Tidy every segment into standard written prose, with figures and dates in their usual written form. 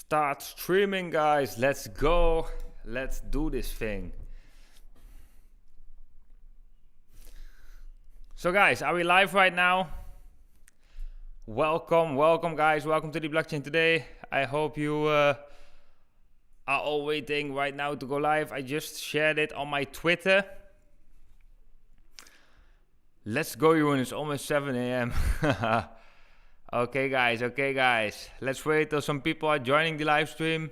Start streaming, guys. Let's go. Let's do this thing. So guys, are we live right now? Welcome guys. Welcome to the blockchain today. I hope you are all waiting right now to go live. I just shared it on my Twitter. Let's go, Jeroen. It's almost 7 a.m. Okay guys. Let's wait till some people are joining the live stream.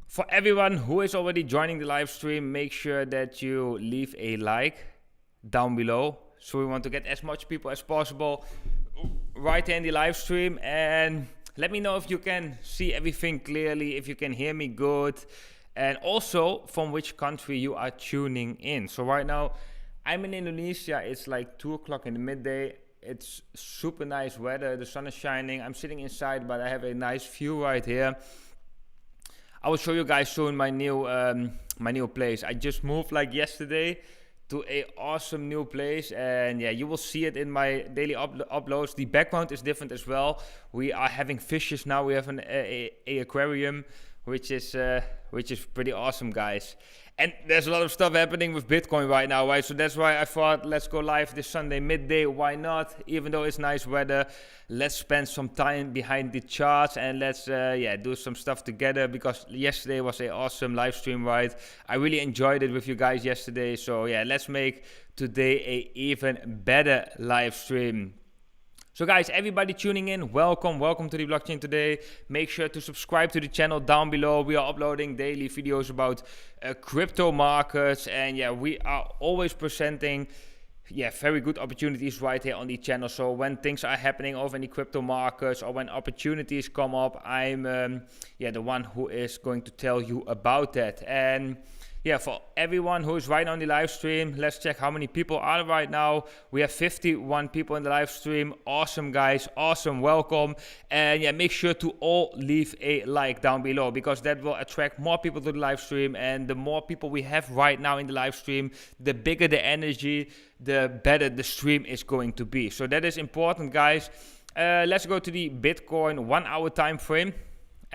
For everyone who is already joining the live stream, make sure that you leave a like down below. So we want to get as much people as possible right here in the live stream. And let me know if you can see everything clearly, if you can hear me good. And also from which country you are tuning in. So right now, I'm in Indonesia. It's like 2 o'clock in the midday. It's super nice weather. The sun is shining. I'm sitting inside, but I have a nice view right here. I will show you guys soon my new place. I just moved like yesterday to a awesome new place, and yeah, you will see it in my daily uploads. The background is different as well. We are having fishes now. We have an aquarium, which is pretty awesome, guys. And there's a lot of stuff happening with Bitcoin right now, right? So that's why I thought, let's go live this Sunday midday. Why not? Even though it's nice weather, let's spend some time behind the charts and let's do some stuff together, because yesterday was an awesome live stream, right? I really enjoyed it with you guys yesterday. So yeah, let's make today a even better live stream. So guys, everybody tuning in, welcome to the blockchain today. Make sure to subscribe to the channel down below. We are uploading daily videos about crypto markets, and yeah, we are always presenting very good opportunities right here on the channel. So when things are happening over in the crypto markets or when opportunities come up, I'm the one who is going to tell you about that. And yeah, for everyone who is right now on the live stream, let's check how many people are right now. We have 51 people in the live stream. Awesome, guys. Awesome. Welcome. And yeah, make sure to all leave a like down below, because that will attract more people to the live stream. And the more people we have right now in the live stream, the bigger the energy, the better the stream is going to be. So that is important, guys. Let's go to the Bitcoin 1 hour time frame.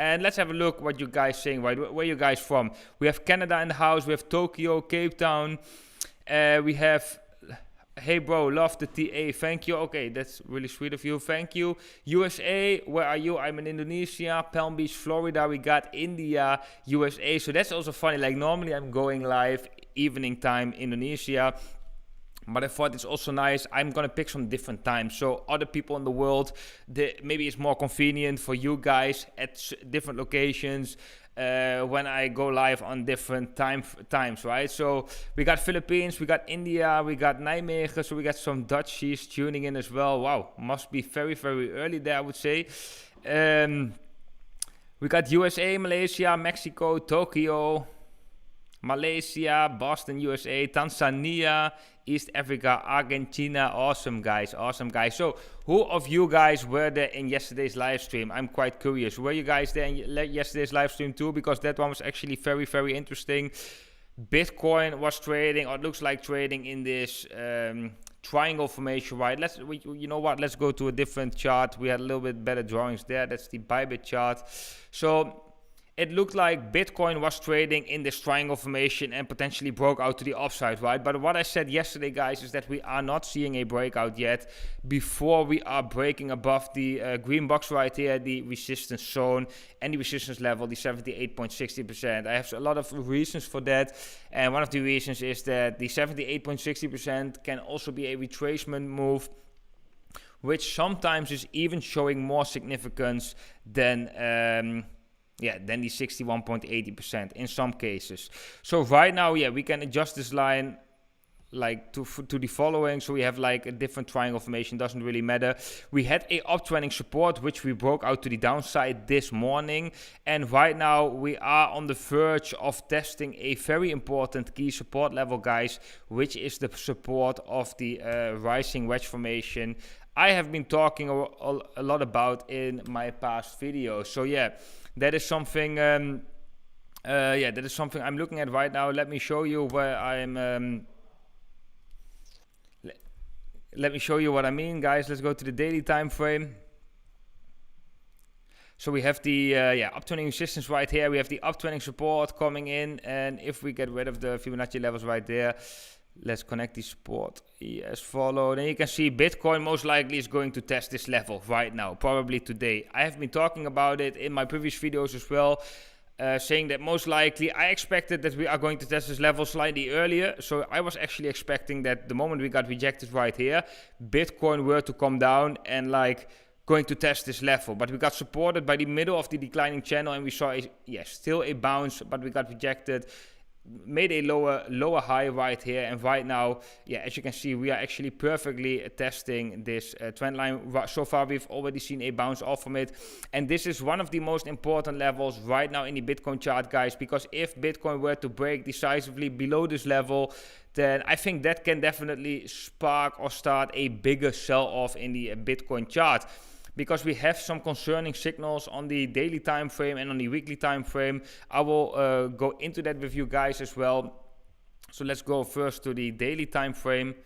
And let's have a look what you guys saying, right? Where you guys from? We have Canada in the house. We have Tokyo, Cape Town. We have, hey bro, love the TA. Thank you. Okay, that's really sweet of you. Thank you. USA, where are you? I'm in Indonesia. Palm Beach, Florida. We got India, USA. So that's also funny. Like normally I'm going live evening time, Indonesia. But I thought it's also nice. I'm going to pick some different times. So other people in the world, maybe it's more convenient for you guys at different locations when I go live on different times, right? So we got Philippines, we got India, we got Nijmegen. So we got some Dutchies tuning in as well. Wow, must be very, very early there, I would say. We got USA, Malaysia, Mexico, Tokyo, Malaysia, Boston, USA, Tanzania, East Africa, Argentina. Awesome, guys. Awesome, guys. So who of you guys were there in yesterday's live stream? I'm quite curious. Were you guys there in yesterday's live stream too? Because that one was actually very, very interesting. Bitcoin was trading, or it looks like trading, in this triangle formation, right? You know what? Let's go to a different chart. We had a little bit better drawings there. That's the Bybit chart. So it looked like Bitcoin was trading in this triangle formation and potentially broke out to the upside, right? But what I said yesterday, guys, is that we are not seeing a breakout yet before we are breaking above the green box right here, the resistance zone and the resistance level, the 78.60%. I have a lot of reasons for that. And one of the reasons is that the 78.60% can also be a retracement move, which sometimes is even showing more significance than the 61.80% in some cases. So right now, we can adjust this line like to the following. So we have like a different triangle formation, doesn't really matter. We had a uptrending support, which we broke out to the downside this morning. And right now we are on the verge of testing a very important key support level, guys, which is the support of the rising wedge formation I have been talking a lot about in my past videos. So yeah, that is something that is something I'm looking at right now. Let me show you where I'm let me show you what I mean, guys. Let's go to the daily time frame. So we have the uptrending resistance right here. We have the uptrending support coming in, and if we get rid of the Fibonacci levels right there, let's connect the support as follow. Then you can see Bitcoin most likely is going to test this level right now, probably today. I have been talking about it in my previous videos as well, saying that most likely I expected that we are going to test this level slightly earlier. So I was actually expecting that the moment we got rejected right here, Bitcoin were to come down and like going to test this level, but we got supported by the middle of the declining channel, and we saw still a bounce, but we got rejected, made a lower high right here, and right now, as you can see, we are actually perfectly testing this trend line. So far we've already seen a bounce off from it, and this is one of the most important levels right now in the Bitcoin chart, guys, because if Bitcoin were to break decisively below this level, then I think that can definitely spark or start a bigger sell-off in the Bitcoin chart, because we have some concerning signals on the daily time frame and on the weekly time frame. I will go into that with you guys as well. So let's go first to the daily time frame,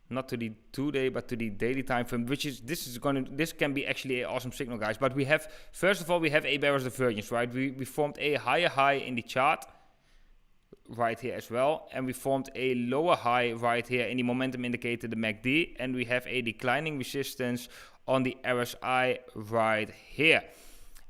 not to the 2-day, but to the daily time frame, which is this can be actually an awesome signal, guys. But we have, first of all, we have a bearish divergence, right? We formed a higher high in the chart right here as well, and we formed a lower high right here in the momentum indicator, the MACD, and we have a declining resistance on the RSI right here.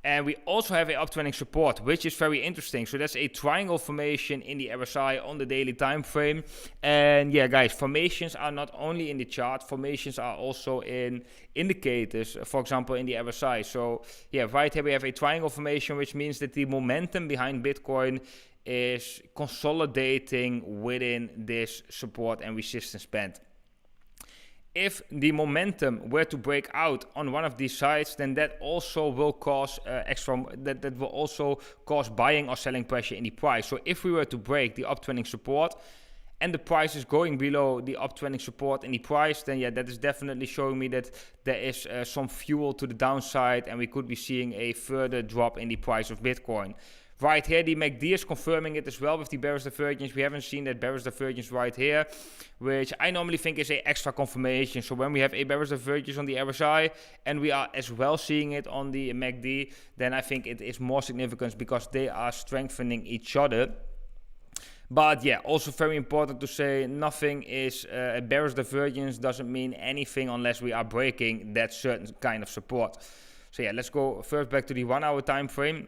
And we also have a uptrending support, which is very interesting. So that's a triangle formation in the RSI on the daily time frame. And yeah, guys, formations are not only in the chart, formations are also in indicators, for example, in the RSI. So yeah, right here we have a triangle formation, which means that the momentum behind Bitcoin is consolidating within this support and resistance band. If the momentum were to break out on one of these sides, then that also will cause that will also cause buying or selling pressure in the price. So if we were to break the uptrending support and the price is going below the uptrending support in the price, then yeah, that is definitely showing me that there is some fuel to the downside, and we could be seeing a further drop in the price of Bitcoin. Right here, the MACD is confirming it as well with the bearish divergence. We haven't seen that bearish divergence right here, which I normally think is a extra confirmation. So when we have a bearish divergence on the RSI and we are as well seeing it on the MACD, then I think it is more significant because they are strengthening each other. But yeah, also very important to say, nothing is a bearish divergence doesn't mean anything unless we are breaking that certain kind of support. So yeah, let's go first back to the 1 hour time frame.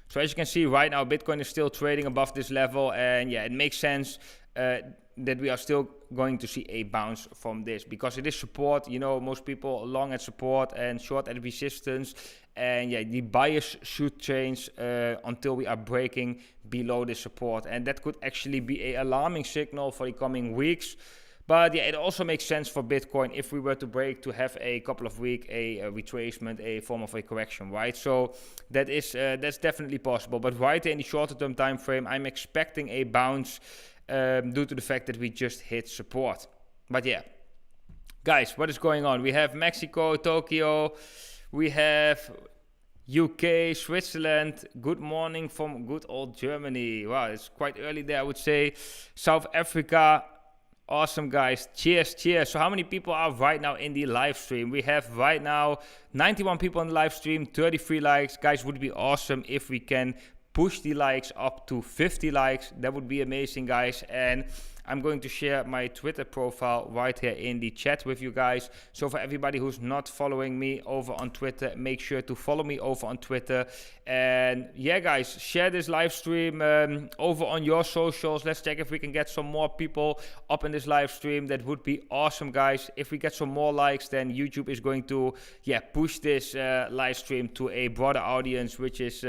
So as you can see right now, Bitcoin is still trading above this level, and yeah, it makes sense that we are still going to see a bounce from this because it is support. You know, most people long at support and short at resistance, and yeah, the bias should change until we are breaking below this support, and that could actually be an alarming signal for the coming weeks. But yeah, it also makes sense for Bitcoin if we were to break to have a couple of weeks, a retracement, a form of a correction, right? So that is that's definitely possible. But right in the shorter term time frame, I'm expecting a bounce due to the fact that we just hit support. But yeah, guys, what is going on? We have Mexico, Tokyo, we have UK, Switzerland. Good morning from good old Germany. Wow, it's quite early there, I would say. South Africa. Awesome, guys. Cheers, cheers. So how many people are right now in the live stream? We have right now 91 people in the live stream, 33 likes. Guys, would be awesome if we can push the likes up to 50 likes. That would be amazing, guys. And I'm going to share my Twitter profile right here in the chat with you guys. So for everybody who's not following me over on Twitter, make sure to follow me over on Twitter. And yeah, guys, share this live stream over on your socials. Let's check if we can get some more people up in this live stream. That would be awesome, guys. If we get some more likes, then YouTube is going to push this live stream to a broader audience, which is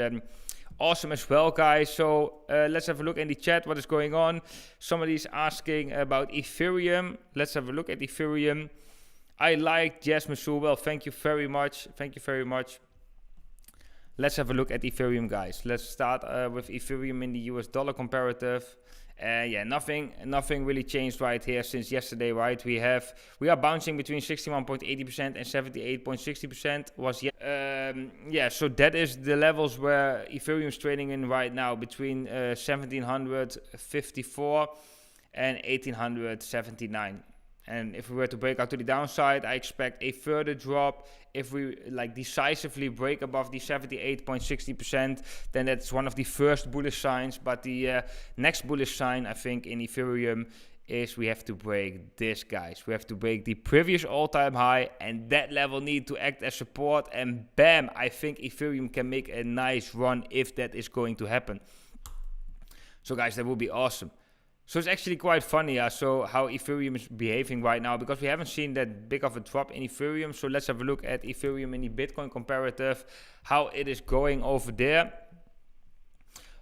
awesome as well, guys. So let's have a look in the chat what is going on. Somebody's asking about Ethereum. Let's have a look at Ethereum. I like Jasmine Sewell. Thank you very much. Thank you very much. Let's have a look at Ethereum, guys. Let's start with Ethereum in the US dollar comparative. Yeah, nothing really changed right here since yesterday, right? We are bouncing between 61.80% and 78.60% was yeah, so that is the levels where Ethereum is trading in right now, between 1754 and 1879. And if we were to break out to the downside, I expect a further drop. If we like decisively break above the 78.60%, then that's one of the first bullish signs. But the next bullish sign, I think, in Ethereum is we have to break this, guys. We have to break the previous all-time high, and that level need to act as support. And bam, I think Ethereum can make a nice run if that is going to happen. So guys, that would be awesome. So it's actually quite funny, so how Ethereum is behaving right now, because we haven't seen that big of a drop in Ethereum. So let's have a look at Ethereum in the Bitcoin comparative, how it is going over there.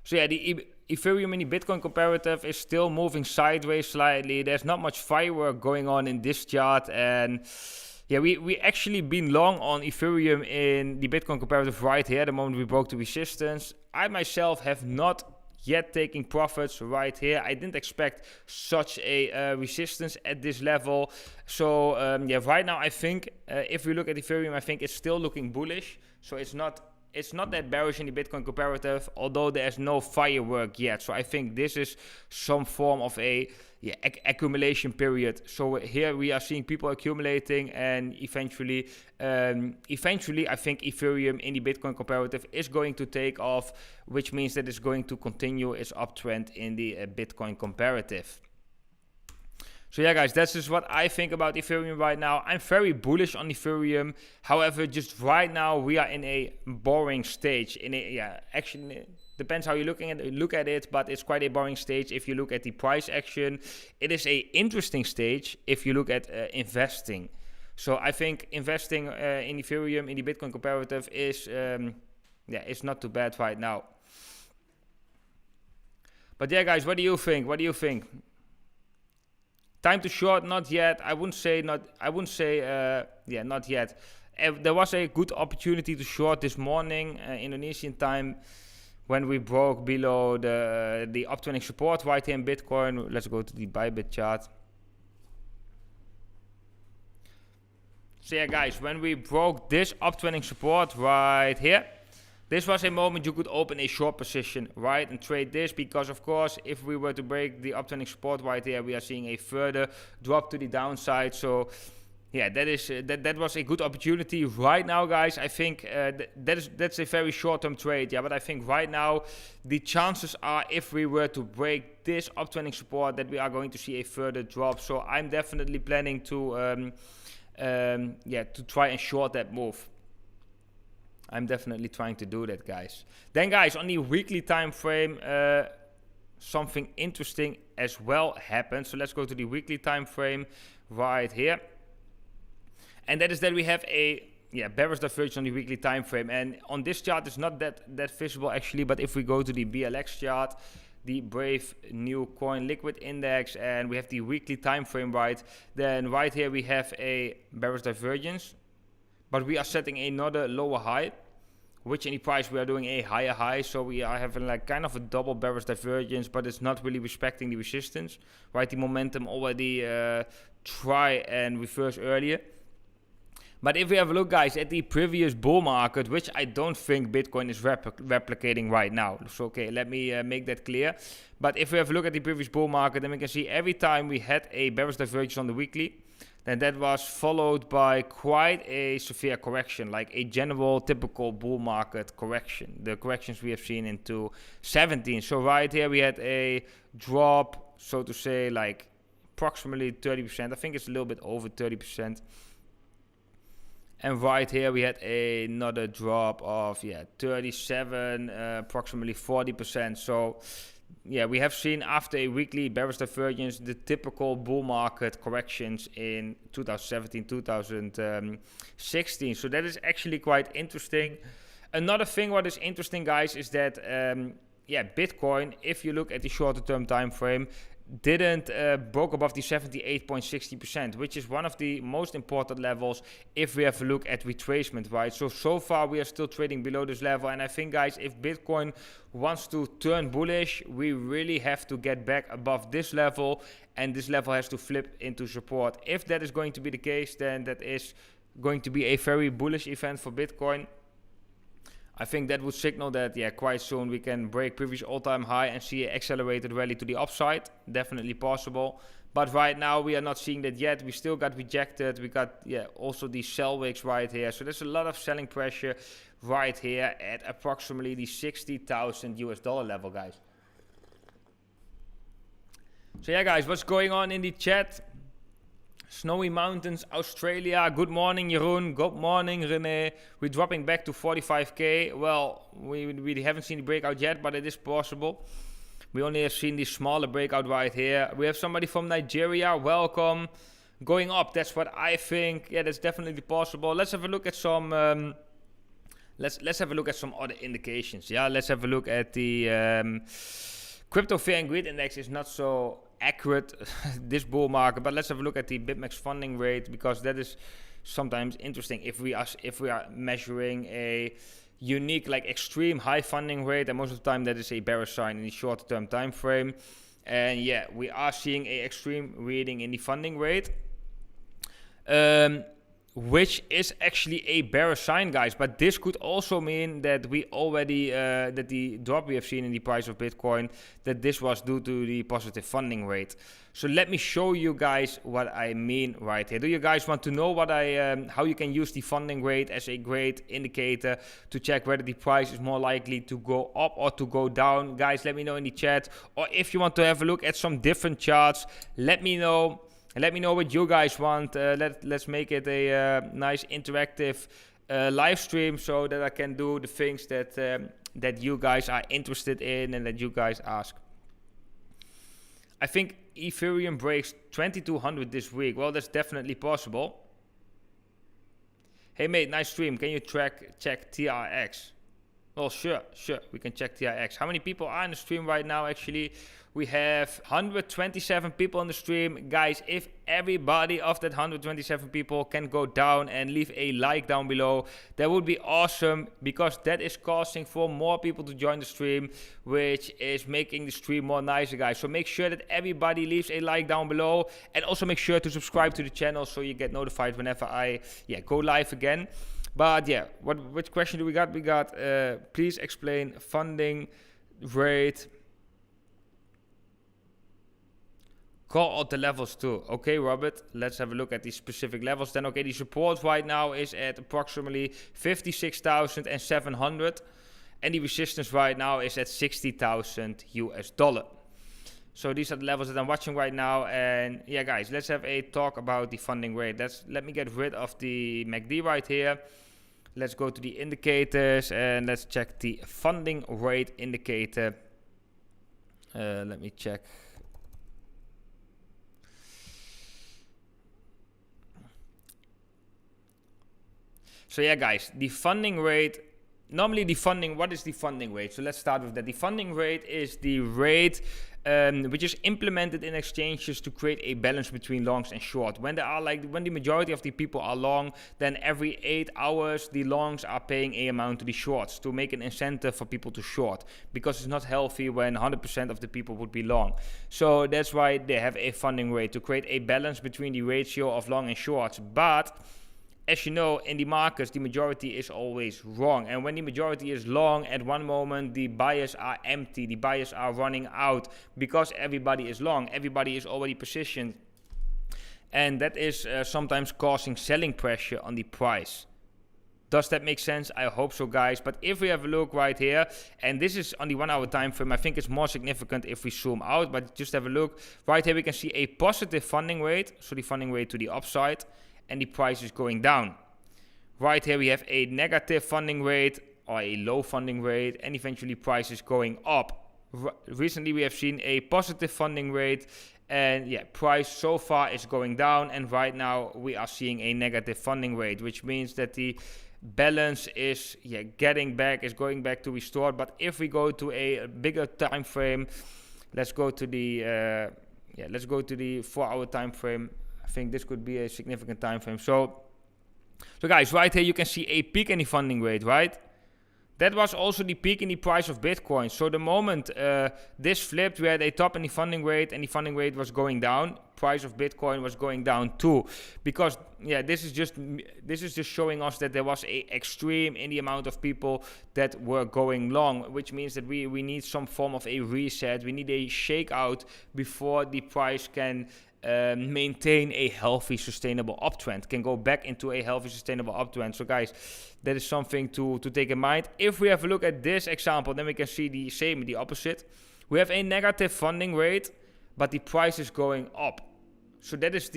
So yeah, the Ethereum in the Bitcoin comparative is still moving sideways slightly. There's not much firework going on in this chart, and yeah, we actually been long on Ethereum in the Bitcoin comparative right here, the moment we broke the resistance. I myself have not yet taking profits right here. I didn't expect such a resistance at this level. So yeah, right now I think if we look at Ethereum, I think it's still looking bullish. So it's not that bearish in the Bitcoin comparative, although there's no firework yet. So I think this is some form of a accumulation period. So here we are seeing people accumulating, and eventually I think Ethereum in the Bitcoin comparative is going to take off, which means that it's going to continue its uptrend in the Bitcoin comparative. So yeah, guys, that's just what I think about Ethereum right now. I'm very bullish on Ethereum. However, just right now we are in a boring stage. Actually, depends how you look at it, but it's quite a boring stage if you look at the price action. It is a interesting stage if you look at investing. So I think investing in Ethereum in the Bitcoin comparative is it's not too bad right now. But yeah, guys, what do you think? What do you think? Time to short? Not yet. I wouldn't say not yet. There was a good opportunity to short this morning, Indonesian time, when we broke below the uptrending support right here in Bitcoin. Let's go to the Bybit chart. So yeah, guys, when we broke this uptrending support right here, this was a moment you could open a short position, right, and trade this, because of course if we were to break the uptrending support right here, we are seeing a further drop to the downside. So yeah, that was a good opportunity right now, guys. I think that's a very short-term trade, yeah, but I think right now the chances are, if we were to break this uptrending support, that we are going to see a further drop. So I'm definitely planning to try and short that move. I'm definitely trying to do that, guys. Then, guys, on the weekly time frame, something interesting as well happened. So let's go to the weekly time frame right here. And that is that we have a bearish divergence on the weekly time frame. And on this chart, it's not that visible actually. But if we go to the BLX chart, the Brave New Coin Liquid Index, and we have the weekly time frame, right, then right here we have a bearish divergence. But we are setting another lower high, which in the price we are doing a higher high. So we are having like kind of a double bearish divergence, but it's not really respecting the resistance, right? The momentum already try and reverse earlier. But if we have a look, guys, at the previous bull market, which I don't think Bitcoin is replicating right now. So, okay, let me make that clear. But if we have a look at the previous bull market, then we can see every time we had a bearish divergence on the weekly, then that was followed by quite a severe correction, like a general typical bull market correction. The corrections we have seen into 17. So right here we had a drop, so to say, like approximately 30%. I think it's a little bit over 30%. And right here we had another drop of 37, approximately 40%. So yeah, we have seen after a weekly bearish divergence the typical bull market corrections in 2017, 2016. So that is actually quite interesting. Another thing what is interesting, guys, is that Bitcoin, if you look at the shorter term time frame, didn't broke above the 78.60%, which is one of the most important levels if we have a look at retracement, right? So far we are still trading below this level, and I think, guys, if Bitcoin wants to turn bullish, we really have to get back above this level, and this level has to flip into support. If that is going to be the case, then that is going to be a very bullish event for Bitcoin. I think that would signal that, quite soon we can break previous all-time high and see an accelerated rally to the upside. Definitely possible. but right now we are not seeing that yet. We still got rejected. We got also these sell wicks right here. So there's a lot of selling pressure right here at approximately the 60,000 US dollar level, guys. So yeah, guys, what's going on in the chat? Snowy Mountains, Australia. Good morning, Jeroen. Good morning, René. We're dropping back to 45k. Well, we haven't seen the breakout yet, but it is possible. We only have seen the smaller breakout right here. We have somebody from Nigeria. Welcome. Going up. That's what I think. Yeah, that's definitely possible. Let's have a look at some. Let's have a look at some other indications. Yeah, let's have a look at the crypto fear and greed index. Is not so accurate this bull market, but let's have a look at the BitMEX funding rate, because that is sometimes interesting if we are measuring a unique, like extreme high funding rate, and most of the time that is a bearish sign in the short term time frame. And yeah, we are seeing a extreme reading in the funding rate, which is actually a bearish sign, guys. But this could also mean that we already that the drop we have seen in the price of Bitcoin, that this was due to the positive funding rate. So let me show you guys what I mean right here. Do you guys want to know what how you can use the funding rate as a great indicator to check whether the price is more likely to go up or to go down? Guys, let me know in the chat. Or if you want to have a look at some different charts, let me know. Let me know what you guys want. Let's make it a nice interactive live stream, so that I can do the things that you guys are interested in and that you guys ask. I think Ethereum breaks 2200 this week. Well, that's definitely possible. Hey mate, nice stream. Can you check TRX? Well, sure. We can check TRX. How many people are in the stream right now? Actually, we have 127 people on the stream. Guys, if everybody of that 127 people can go down and leave a like down below, that would be awesome, because that is causing for more people to join the stream, which is making the stream more nicer, guys. So make sure that everybody leaves a like down below, and also make sure to subscribe to the channel so you get notified whenever I go live again. But yeah, which question do we got? We got, please explain funding rate. Call out the levels too. Okay, Robert, let's have a look at the specific levels then. Okay, the support right now is at approximately 56,700, and the resistance right now is at 60,000 US dollar. So these are the levels that I'm watching right now. And yeah, guys, let's have a talk about the funding rate. Let me get rid of the MACD right here. Let's go to the indicators and let's check the funding rate indicator. Let me check. So yeah, guys, the funding rate, normally what is the funding rate? So let's start with that. The funding rate is the rate which is implemented in exchanges to create a balance between longs and short. When the majority of the people are long, then every 8 hours the longs are paying a amount to the shorts to make an incentive for people to short, because it's not healthy when 100% of the people would be long. So that's why they have a funding rate, to create a balance between the ratio of long and shorts. But as you know, in the markets, the majority is always wrong. And when the majority is long, at one moment, the buyers are empty. The buyers are running out because everybody is long. Everybody is already positioned. And that is sometimes causing selling pressure on the price. Does that make sense? I hope so, guys. But if we have a look right here, and this is on the 1 hour time frame, I think it's more significant if we zoom out. But just have a look. Right here, we can see a positive funding rate. So the funding rate to the upside. And the price is going down. Right here we have a negative funding rate or a low funding rate, and eventually price is going up. Recently we have seen a positive funding rate, and yeah, price so far is going down, and right now we are seeing a negative funding rate, which means that the balance is going back to restored. But if we go to a bigger time frame, let's go to the 4 hour time frame. I think this could be a significant time frame. So guys, right here you can see a peak in the funding rate, right? That was also the peak in the price of Bitcoin. So the moment this flipped, we had a top in the funding rate, and the funding rate was going down. Price of Bitcoin was going down too, because this is just showing us that there was a extreme in the amount of people that were going long, which means that we need some form of a reset. We need a shakeout before the price can maintain a healthy, sustainable uptrend, can go back into a healthy, sustainable uptrend. So guys, that is something to take in mind. If we have a look at this example, then we can see the opposite. We have a negative funding rate, but the price is going up. So that is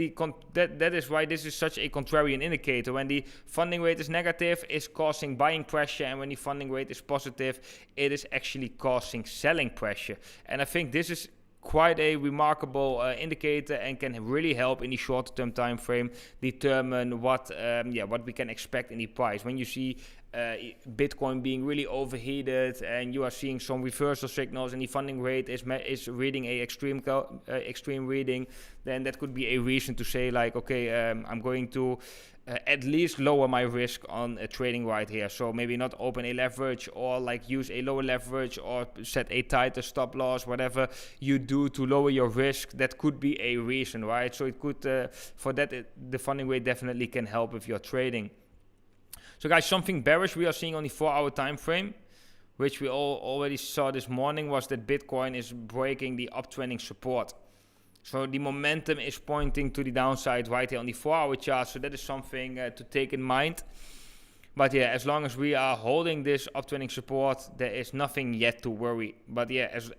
that is why this is such a contrarian indicator. When the funding rate is negative, it's causing buying pressure, and when the funding rate is positive, it is actually causing selling pressure. And I think this is quite a remarkable indicator and can really help in the short-term time frame determine what we can expect in the price. When you see Bitcoin being really overheated and you are seeing some reversal signals and the funding rate is reading a extreme reading, then that could be a reason to say like, okay, I'm going to at least lower my risk on trading right here. So maybe not open a leverage, or like use a lower leverage, or set a tighter stop loss, whatever you do to lower your risk. That could be a reason, right? So it could, for that, the funding rate definitely can help if you're trading. So guys, something bearish we are seeing on the 4-hour time frame, which we all already saw this morning, was that Bitcoin is breaking the uptrending support. So the momentum is pointing to the downside right here on the 4-hour chart. So that is something to take in mind. But yeah, as long as we are holding this uptrending support, there is nothing yet to worry. But yeah, as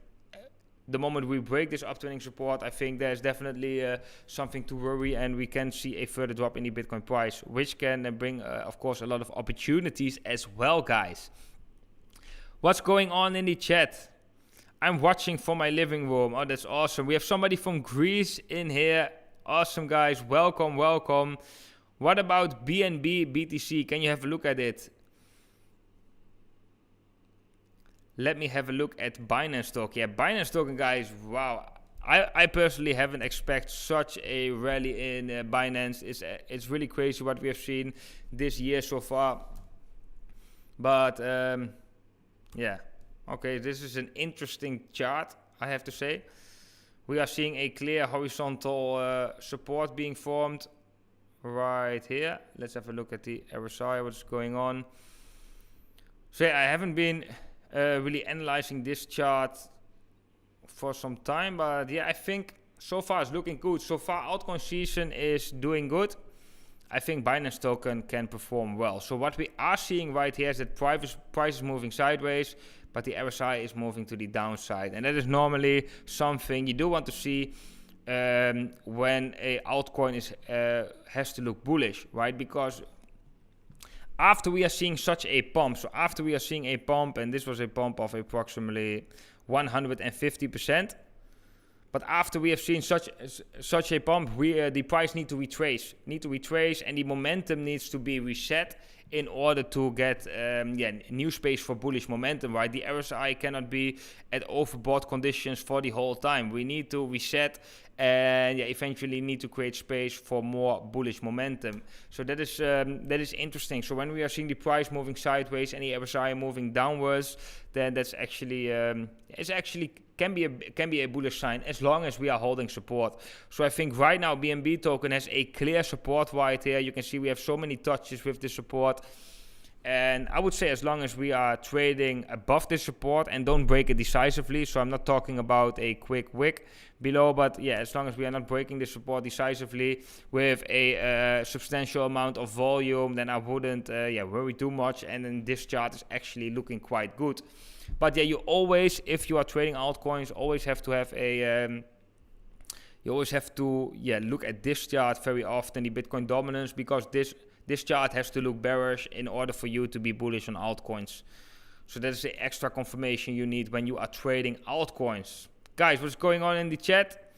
the moment we break this uptrending support, I think there's definitely something to worry, and we can see a further drop in the Bitcoin price, which can bring, of course, a lot of opportunities as well, guys. What's going on in the chat? I'm watching from my living room. Oh, that's awesome. We have somebody from Greece in here. Awesome, guys. Welcome, welcome. What about BNB, BTC? Can you have a look at it? Let me have a look at Binance Token. Yeah, Binance Token, guys. Wow. I personally haven't expected such a rally in Binance. It's really crazy what we have seen this year so far. But, yeah. Okay, this is an interesting chart, I have to say. We are seeing a clear horizontal support being formed right here. Let's have a look at the RSI, what's going on. So yeah, I haven't been really analyzing this chart for some time, but yeah, I think so far it's looking good. So far, altcoin season is doing good. I think Binance Token can perform well. So what we are seeing right here is that price is moving sideways, but the RSI is moving to the downside. And that is normally something you do want to see when a altcoin has to look bullish, right? Because after we are seeing such a pump, and this was a pump of approximately 150%, but after we have seen such a pump, the price need to retrace, and the momentum needs to be reset in order to get new space for bullish momentum, right? The RSI cannot be at overbought conditions for the whole time. We need to reset and eventually need to create space for more bullish momentum. So that is interesting. So when we are seeing the price moving sideways and the RSI moving downwards, then that's actually can be a bullish sign as long as we are holding support. So I think right now BNB token has a clear support right here. You can see we have so many touches with the support. And I would say as long as we are trading above this support and don't break it decisively, so I'm not talking about a quick wick below, but yeah, as long as we are not breaking the support decisively with a substantial amount of volume, then I wouldn't worry too much. And then this chart is actually looking quite good. But yeah, you always, if you are trading altcoins, always have to have a look at this chart very often, the Bitcoin dominance, because this chart has to look bearish in order for you to be bullish on altcoins. So that is the extra confirmation you need when you are trading altcoins. Guys, what's going on in the chat?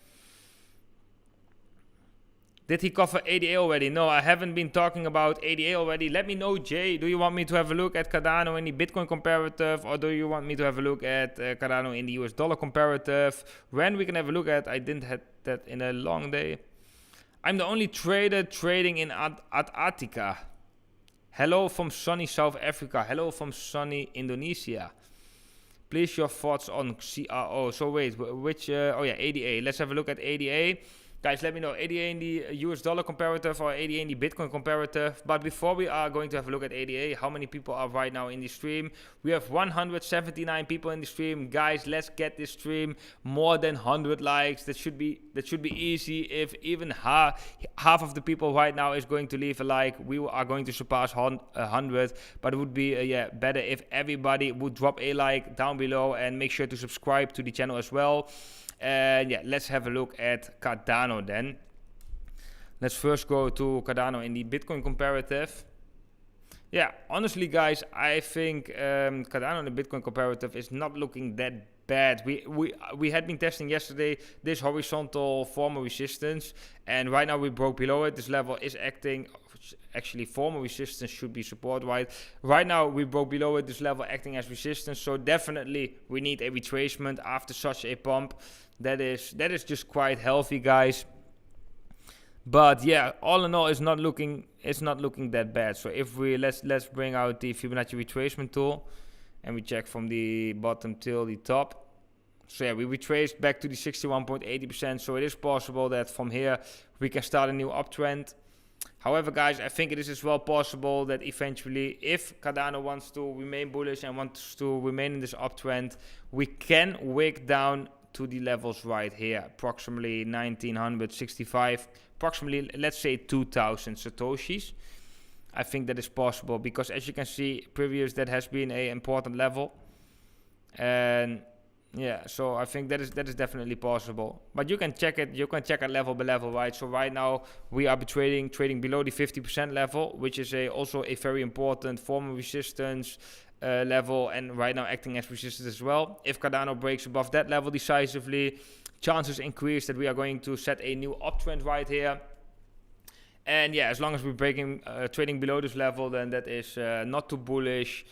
Did he cover ADA already? No, I haven't been talking about ADA already. Let me know, Jay. Do you want me to have a look at Cardano in the Bitcoin comparative, or do you want me to have a look at Cardano in the US dollar comparative? When we can have a look at, I didn't have that in a long day. I'm the only trader trading in Antarctica. Hello from sunny South Africa. Hello from sunny Indonesia. Please your thoughts on CRO. So wait, which, ADA. Let's have a look at ADA. Guys, let me know, ADA in the US dollar comparative or ADA in the Bitcoin comparative. But before we are going to have a look at ADA, how many people are right now in the stream? We have 179 people in the stream. Guys, let's get this stream more than 100 likes. That should be easy. If even half of the people right now is going to leave a like, we are going to surpass 100. But it would be better if everybody would drop a like down below and make sure to subscribe to the channel as well. And yeah, let's have a look at Cardano then. Let's first go to Cardano in the Bitcoin comparative. Yeah, honestly, guys, I think Cardano in the Bitcoin comparative is not looking that bad. We had been testing yesterday this horizontal formal resistance, and right now we broke below it. This level is acting. Actually, formal resistance should be support, right? Right now we broke below it. This level acting as resistance. So definitely we need a retracement after such a pump. That is just quite healthy, guys. But yeah, all in all, it's not looking that bad. So if we let's bring out the Fibonacci retracement tool, and we check from the bottom till the top. So yeah, we retraced back to the 61.80%. So it is possible that from here we can start a new uptrend. However, guys, I think it is as well possible that eventually, if Cardano wants to remain bullish and wants to remain in this uptrend, we can wick down to the levels right here, approximately 1965, approximately, let's say 2000 Satoshis. I think that is possible because, as you can see, previous that has been an important level. And yeah, so I think that is definitely possible. But you can check it. You can check it level by level, right? So right now we are trading below the 50% level, which is also a very important form of resistance level, and right now acting as resistance as well. If Cardano breaks above that level decisively, chances increase that we are going to set a new uptrend right here. And yeah, as long as we're trading below this level, then that is not too bullish.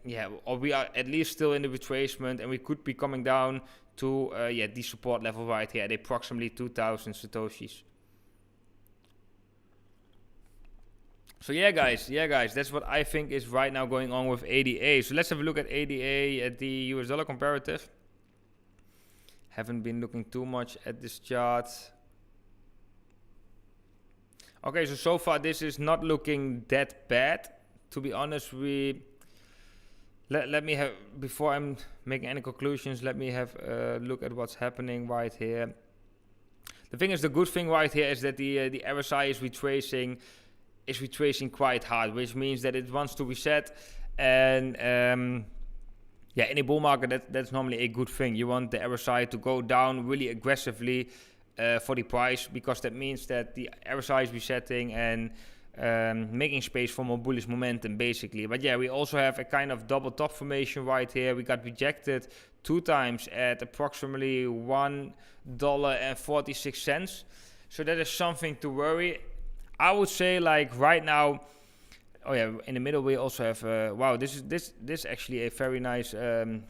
Yeah, or we are at least still in the retracement, and we could be coming down to the support level right here at approximately 2000 Satoshis. So yeah guys, that's what I think is right now going on with ADA. So let's have a look at ADA at the US dollar comparative. Haven't been looking too much at this chart. Okay, so far this is not looking that bad. To be honest, let me have, before I'm making any conclusions, let me have a look at what's happening right here. The thing is, the good thing right here is that the RSI is retracing quite hard, which means that it wants to reset. And yeah, in a bull market, that's normally a good thing. You want the RSI to go down really aggressively for the price, because that means that the RSI is resetting and making space for more bullish momentum, basically. But yeah, we also have a kind of double top formation right here. We got rejected 2 times at approximately $1.46. So that is something to worry. I would say, like right now, oh yeah, in the middle we also have wow, this is actually a very nice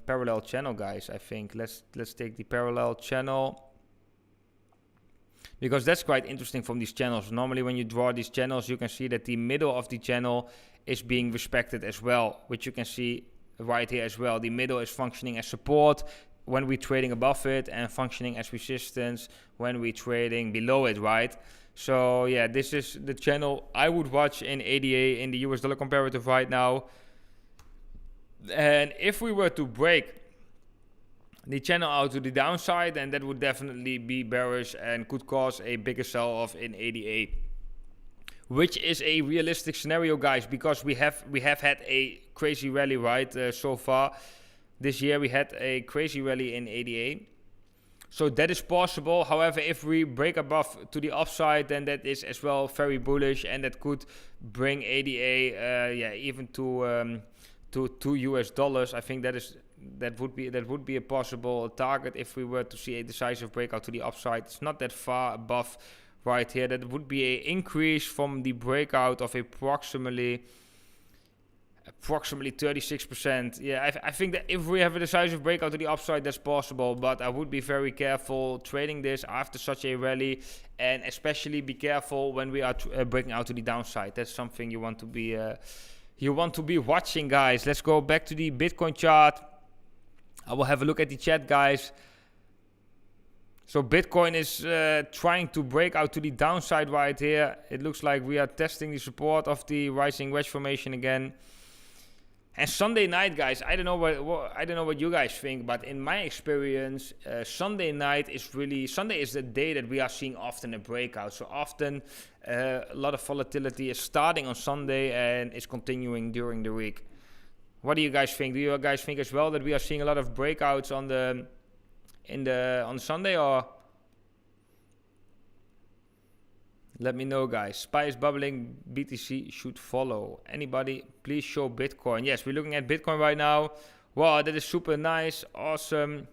parallel channel, guys. I think let's take the parallel channel, because that's quite interesting from these channels. Normally when you draw these channels, you can see that the middle of the channel is being respected as well, which you can see right here as well. The middle is functioning as support when we're trading above it, and functioning as resistance when we're trading below it, right? So yeah, this is the channel I would watch in ADA in the US dollar comparative right now. And if we were to break the channel out to the downside, then that would definitely be bearish and could cause a bigger sell-off in ADA, which is a realistic scenario, guys, because we have had a crazy rally, right? So far this year we had a crazy rally in ADA. So that is possible. However, if we break above to the upside, then that is as well very bullish, and that could bring ADA even to $2. I think that would be a possible target if we were to see a decisive breakout to the upside. It's not that far above right here. That would be an increase from the breakout of approximately 36%. Yeah, I think that if we have a decisive breakout to the upside, that's possible, but I would be very careful trading this after such a rally, and especially be careful when we are breaking out to the downside. That's something you want to be watching, guys. Let's go back to the Bitcoin chart. I will have a look at the chat, guys. So Bitcoin is trying to break out to the downside right here. It looks like we are testing the support of the rising wedge formation again. And Sunday night, guys, I don't know what you guys think, but in my experience, Sunday night is really, Sunday is the day that we are seeing often a breakout. So often a lot of volatility is starting on Sunday and is continuing during the week. What do you guys think? Do you guys think as well that we are seeing a lot of breakouts on Sunday, or? Let me know, guys. SPY is bubbling. BTC should follow. Anybody, please show Bitcoin. Yes, we're looking at Bitcoin right now. Wow, that is super nice. Awesome.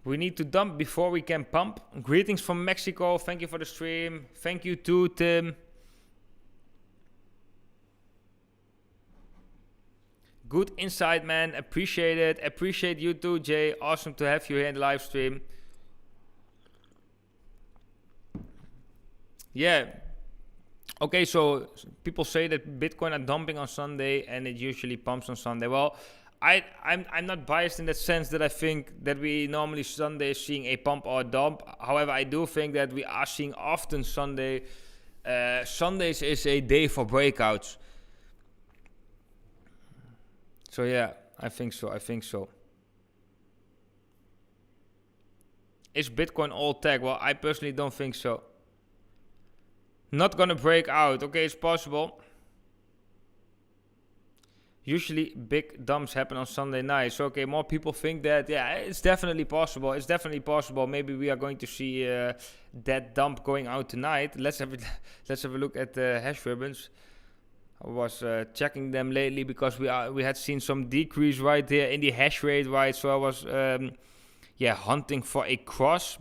We need to dump before we can pump. Greetings from Mexico. Thank you for the stream. Thank you too, Tim. Good insight, man. Appreciate it. Appreciate you too, Jay. Awesome to have you here in the live stream. Yeah. Okay, so people say that Bitcoin are dumping on Sunday and it usually pumps on Sunday. Well, I'm not biased in that sense that I think that we normally Sunday is seeing a pump or a dump. However, I do think that we are seeing often Sundays is a day for breakouts. So yeah, I think so. Is Bitcoin all tech? Well, I personally don't think so. Not gonna break out. Okay, it's possible. Usually big dumps happen on Sunday night. So okay, more people think that. Yeah, it's definitely possible. It's definitely possible. Maybe we are going to see that dump going out tonight. Let's have a look at the hash ribbons. I was checking them lately because we had seen some decrease right there in the hash rate, right? So I was hunting for a cross.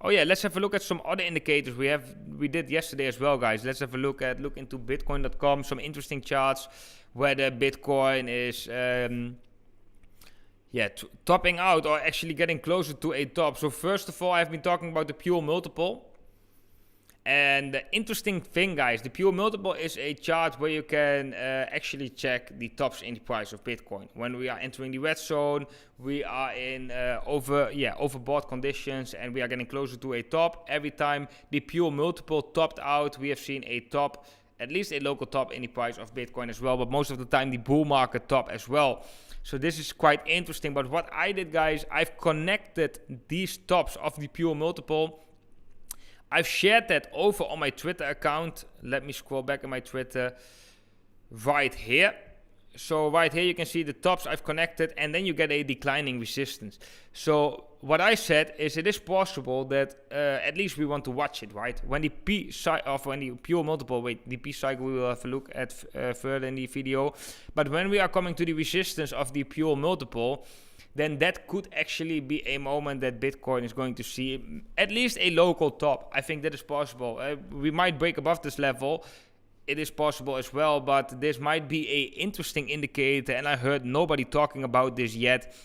Oh yeah, let's have a look at some other indicators we did yesterday as well, guys. Let's have a look into Bitcoin.com, some interesting charts where the Bitcoin is topping out or actually getting closer to a top. So first of all, I've been talking about the pure multiple. And the interesting thing, guys, the pure multiple is a chart where you can actually check the tops in the price of Bitcoin. When we are entering the red zone, we are in overbought conditions and we are getting closer to a top. Every time the pure multiple topped out, we have seen a top, at least a local top in the price of Bitcoin as well. But most of the time, the bull market top as well. So this is quite interesting. But what I did, guys, I've connected these tops of the pure multiple. I've shared that over on my Twitter account. Let me scroll back in my Twitter right here. So right here you can see the tops I've connected and then you get a declining resistance. So what I said is it is possible that at least we want to watch it, right? When the P pure multiple, the P cycle we will have a look at further in the video. But when we are coming to the resistance of the pure multiple, then that could actually be a moment that Bitcoin is going to see at least a local top. I think that is possible. We might break above this level. It is possible as well, but this might be a interesting indicator, and I heard nobody talking about this yet.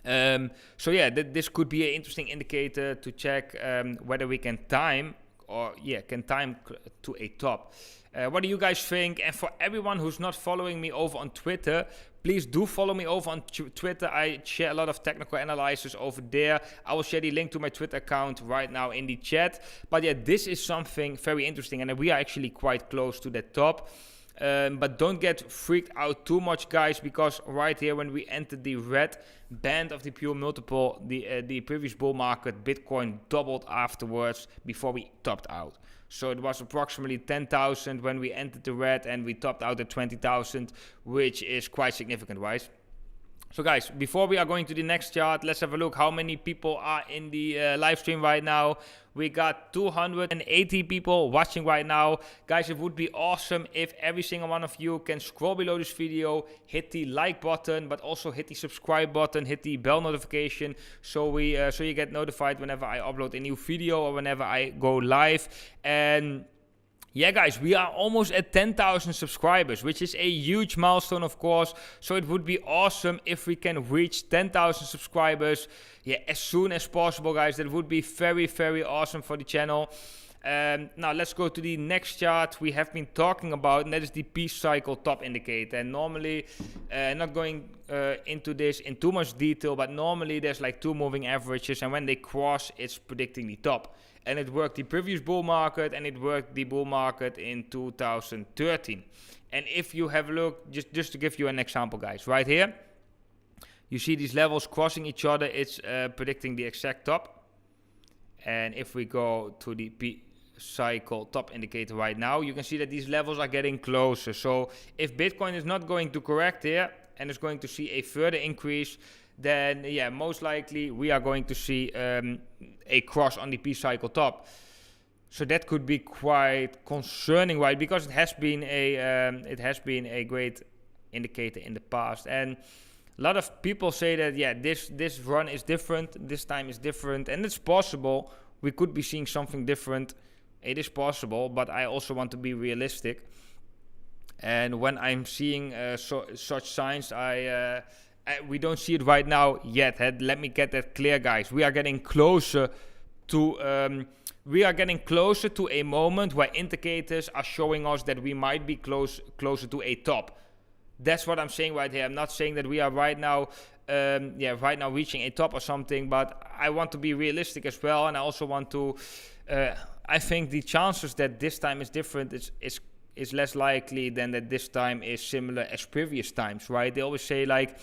So yeah, this could be an interesting indicator to check whether we can time to a top. What do you guys think? And for everyone who's not following me over on Twitter, please do follow me over on Twitter. I share a lot of technical analysis over there. I will share the link to my Twitter account right now in the chat. But yeah, this is something very interesting, and we are actually quite close to that top. But don't get freaked out too much, guys, because right here when we entered the red band of the pure multiple, the previous bull market, Bitcoin doubled afterwards before we topped out. So it was approximately 10,000 when we entered the red and we topped out at 20,000, which is quite significant, right? So guys, before we are going to the next chart, let's have a look how many people are in the live stream right now. We got 280 people watching right now. Guys, it would be awesome if every single one of you can scroll below this video, hit the like button, but also hit the subscribe button, hit the bell notification, so you get notified whenever I upload a new video or whenever I go live. And yeah, guys, we are almost at 10,000 subscribers, which is a huge milestone, of course. So it would be awesome if we can reach 10,000 subscribers, as soon as possible, guys. That would be very, very awesome for the channel. Now let's go to the next chart we have been talking about, and that is the P cycle top indicator. And normally, not going into this in too much detail, but normally there's like two moving averages, and when they cross, it's predicting the top. And it worked the previous bull market, and it worked the bull market in 2013. And if you have a look, just to give you an example, guys, right here, you see these levels crossing each other. It's predicting the exact top. And if we go to the P cycle top indicator right now, you can see that these levels are getting closer. So if Bitcoin is not going to correct here and is going to see a further increase, then yeah, most likely we are going to see a cross on the P cycle top. So that could be quite concerning, right? Because it has been a great indicator in the past, and a lot of people say that yeah, this run is different, this time is different, and it's possible we could be seeing something different. It is possible, but I also want to be realistic. And when I'm seeing such signs, we don't see it right now yet. Let me get that clear, guys. We are getting closer to a moment where indicators are showing us that we might be closer to a top. That's what I'm saying right here. I'm not saying that we are right now reaching a top or something, but I want to be realistic as well, and I also want to. I think the chances that this time is different is less likely than that this time is similar as previous times, right? They always say like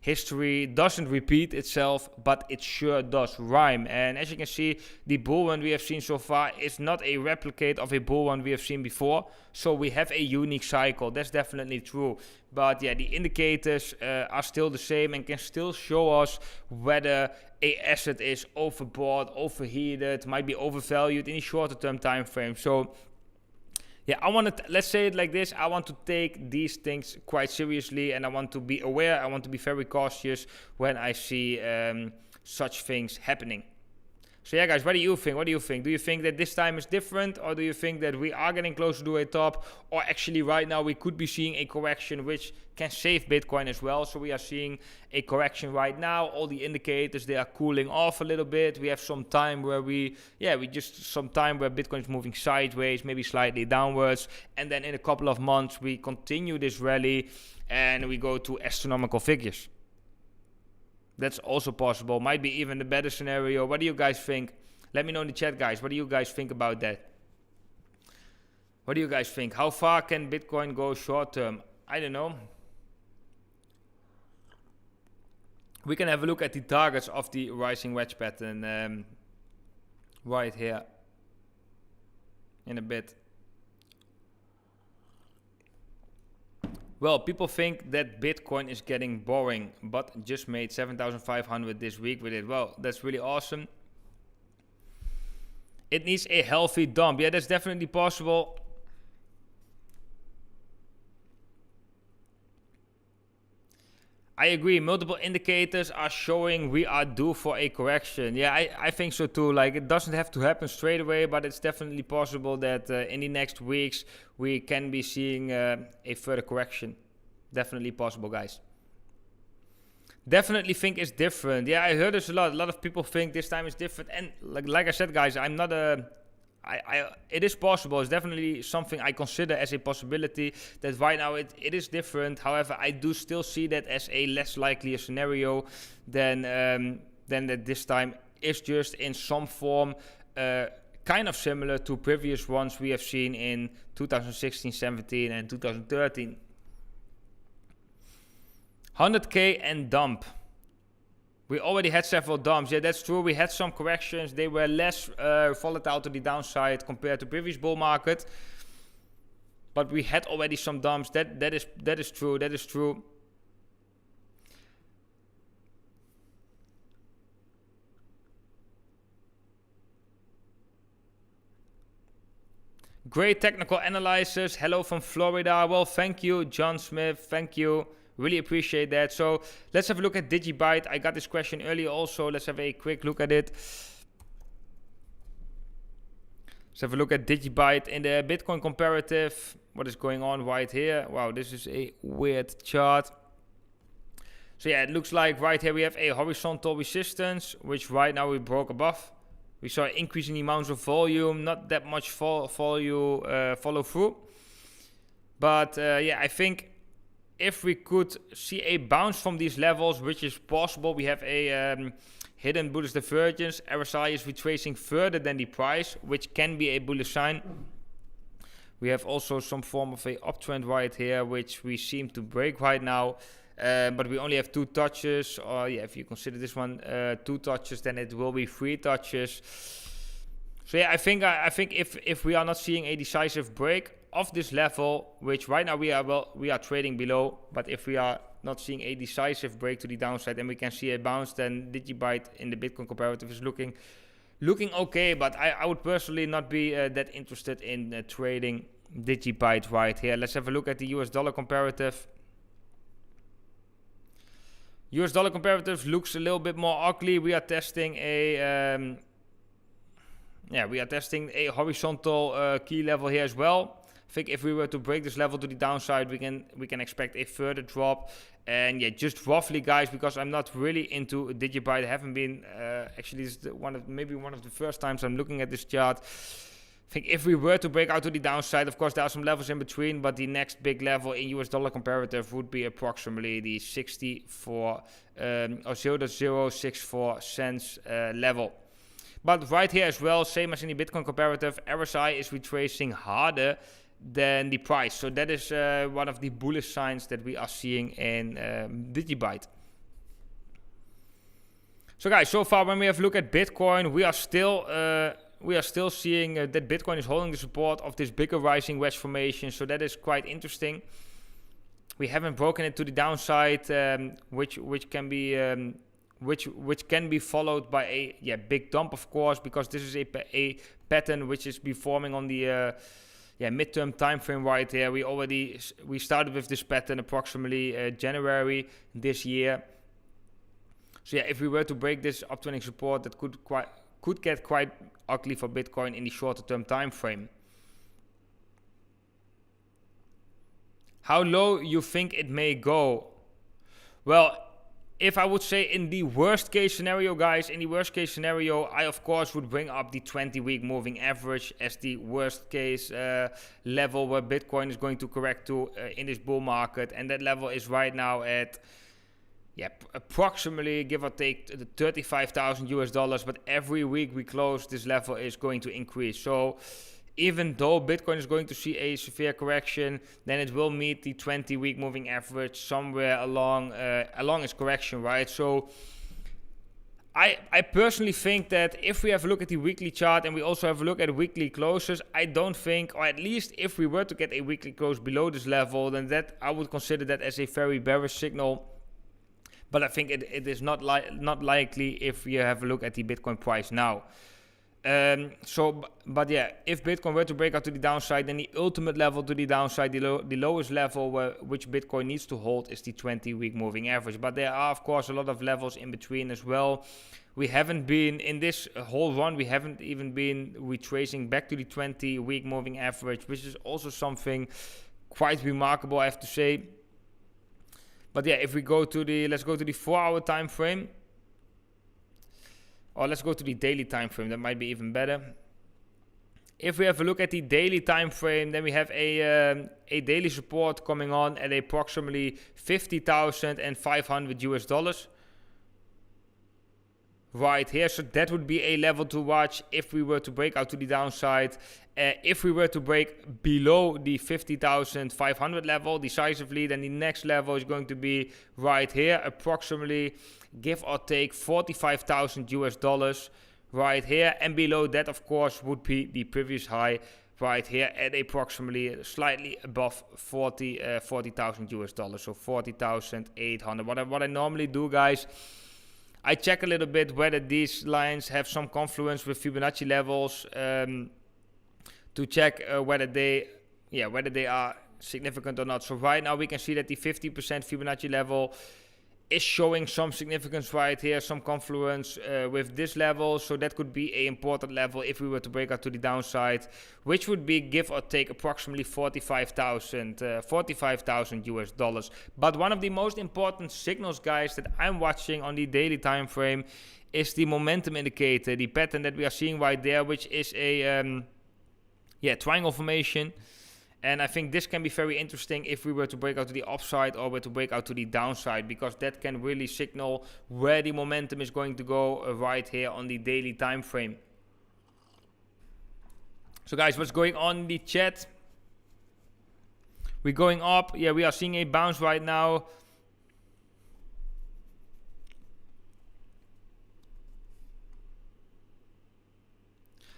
history doesn't repeat itself, but it sure does rhyme. And as you can see, the bull run we have seen so far is not a replicate of a bull run we have seen before. So we have a unique cycle. That's definitely true. But yeah, the indicators are still the same and can still show us whether a asset is overbought, overheated, might be overvalued in a shorter term time frame. So yeah, let's say it like this. I want to take these things quite seriously, and I want to be aware. I want to be very cautious when I see such things happening. So yeah, guys, what do you think? What do you think? Do you think that this time is different, or do you think that we are getting closer to a top, or actually right now we could be seeing a correction which can save Bitcoin as well? So we are seeing a correction right now. All the indicators, they are cooling off a little bit. We have some time where some time where Bitcoin is moving sideways, maybe slightly downwards, and then in a couple of months we continue this rally and we go to astronomical figures. That's also possible. Might be even the better scenario. What do you guys think? Let me know in the chat, guys. What do you guys think about that? What do you guys think? How far can Bitcoin go short term? I don't know. We can have a look at the targets of the rising wedge pattern right here in a bit. Well, people think that Bitcoin is getting boring, but just made 7,500 this week with it. Well, that's really awesome. It needs a healthy dump. Yeah, that's definitely possible. I agree. Multiple indicators are showing we are due for a correction. Yeah, I think so too. Like, it doesn't have to happen straight away, but it's definitely possible that in the next weeks we can be seeing a further correction. Definitely possible, guys. Definitely think it's different. Yeah, I heard this a lot. A lot of people think this time is different. And like I said, guys, I'm not a... it is possible. It's definitely something I consider as a possibility that right now it is different. However, I do still see that as a less likely scenario than that this time is just in some form kind of similar to previous ones we have seen in 2016, 17 and 2013. 100K and dump. We already had several dumps. Yeah, that's true. We had some corrections. They were less volatile to the downside compared to previous bull market. But we had already some dumps. That is true. That is true. Great technical analysis. Hello from Florida. Well, thank you, John Smith. Thank you. Really appreciate that. So let's have a look at Digibyte. I got this question earlier also. Let's have a quick look at it. Let's have a look at Digibyte in the Bitcoin comparative. What is going on right here? Wow, this is a weird chart. So yeah, it looks like right here we have a horizontal resistance, which right now we broke above. We saw increasing amounts of volume, not that much follow through. But yeah, I think if we could see a bounce from these levels, which is possible, we have a hidden bullish divergence. RSI is retracing further than the price, which can be a bullish sign. We have also some form of a uptrend right here, which we seem to break right now. But we only have 2 touches, or yeah, if you consider this one 2 touches, then it will be 3 touches. So yeah, I think if we are not seeing a decisive break of this level, which right now we are trading below, but if we are not seeing a decisive break to the downside and we can see a bounce, then Digibyte in the Bitcoin comparative is looking okay. But I would personally not be that interested in trading Digibyte right here. Let's have a look at the US dollar comparative. US dollar comparative looks a little bit more ugly. We are testing a horizontal key level here as well. I think if we were to break this level to the downside, we can expect a further drop. And yeah, just roughly, guys, because I'm not really into Digibyte. I haven't been actually, this is one of the first times I'm looking at this chart. I think if we were to break out to the downside, of course there are some levels in between, but the next big level in US dollar comparative would be approximately the 64 or 0.064 cents level. But right here as well, same as in the Bitcoin comparative, RSI is retracing harder than the price. So that is one of the bullish signs that we are seeing in Digibyte. So guys, so far when we have a look at Bitcoin, we are still seeing that Bitcoin is holding the support of this bigger rising wedge formation. So that is quite interesting. We haven't broken it to the downside, which can be followed by a big dump, of course, because this is a pattern which is be forming on the midterm time frame right here. We started with this pattern approximately January this year. So yeah, if we were to break this uptrending support, that could get quite ugly for Bitcoin in the shorter term time frame. How low you think it may go? Well, if I would say in the worst case scenario, guys, I of course would bring up the 20-week moving average as the worst case level where Bitcoin is going to correct to in this bull market. And that level is right now at approximately, give or take, the $35,000. But every week we close, this level is going to increase. So even though Bitcoin is going to see a severe correction, then it will meet the 20-week moving average somewhere along its correction, right? So I personally think that if we have a look at the weekly chart and we also have a look at weekly closes, I don't think, or at least if we were to get a weekly close below this level, then that I would consider that as a very bearish signal. But I think it is not likely if you have a look at the Bitcoin price now. But yeah, if Bitcoin were to break out to the downside, then the ultimate level to the downside, the lowest level which Bitcoin needs to hold is the 20-week moving average. But there are, of course, a lot of levels in between as well. We haven't been, in this whole run, we haven't even been retracing back to the 20-week moving average, which is also something quite remarkable, I have to say. But yeah, if we go to let's go to the 4-hour time frame. Or let's go to the daily time frame. That might be even better. If we have a look at the daily time frame, then we have a daily support coming on at approximately $50,500 right here. So that would be a level to watch if we were to break out to the downside. If we were to break below the 50,500 level decisively, then the next level is going to be right here, approximately, give or take, $45,000 right here. And below that, of course, would be the previous high right here at approximately slightly above $40,000. So 40,800. What I normally do, guys, I check a little bit whether these lines have some confluence with Fibonacci levels to check whether they are significant or not. So right now we can see that the 50% Fibonacci level is showing some significance right here, some confluence with this level. So that could be an important level if we were to break out to the downside, which would be give or take approximately 45,000 US dollars. But one of the most important signals, guys, that I'm watching on the daily time frame is the momentum indicator, the pattern that we are seeing right there, which is a triangle formation. And I think this can be very interesting if we were to break out to the upside or were to break out to the downside, because that can really signal where the momentum is going to go right here on the daily time frame. So guys, what's going on in the chat? We're going up. Yeah, we are seeing a bounce right now.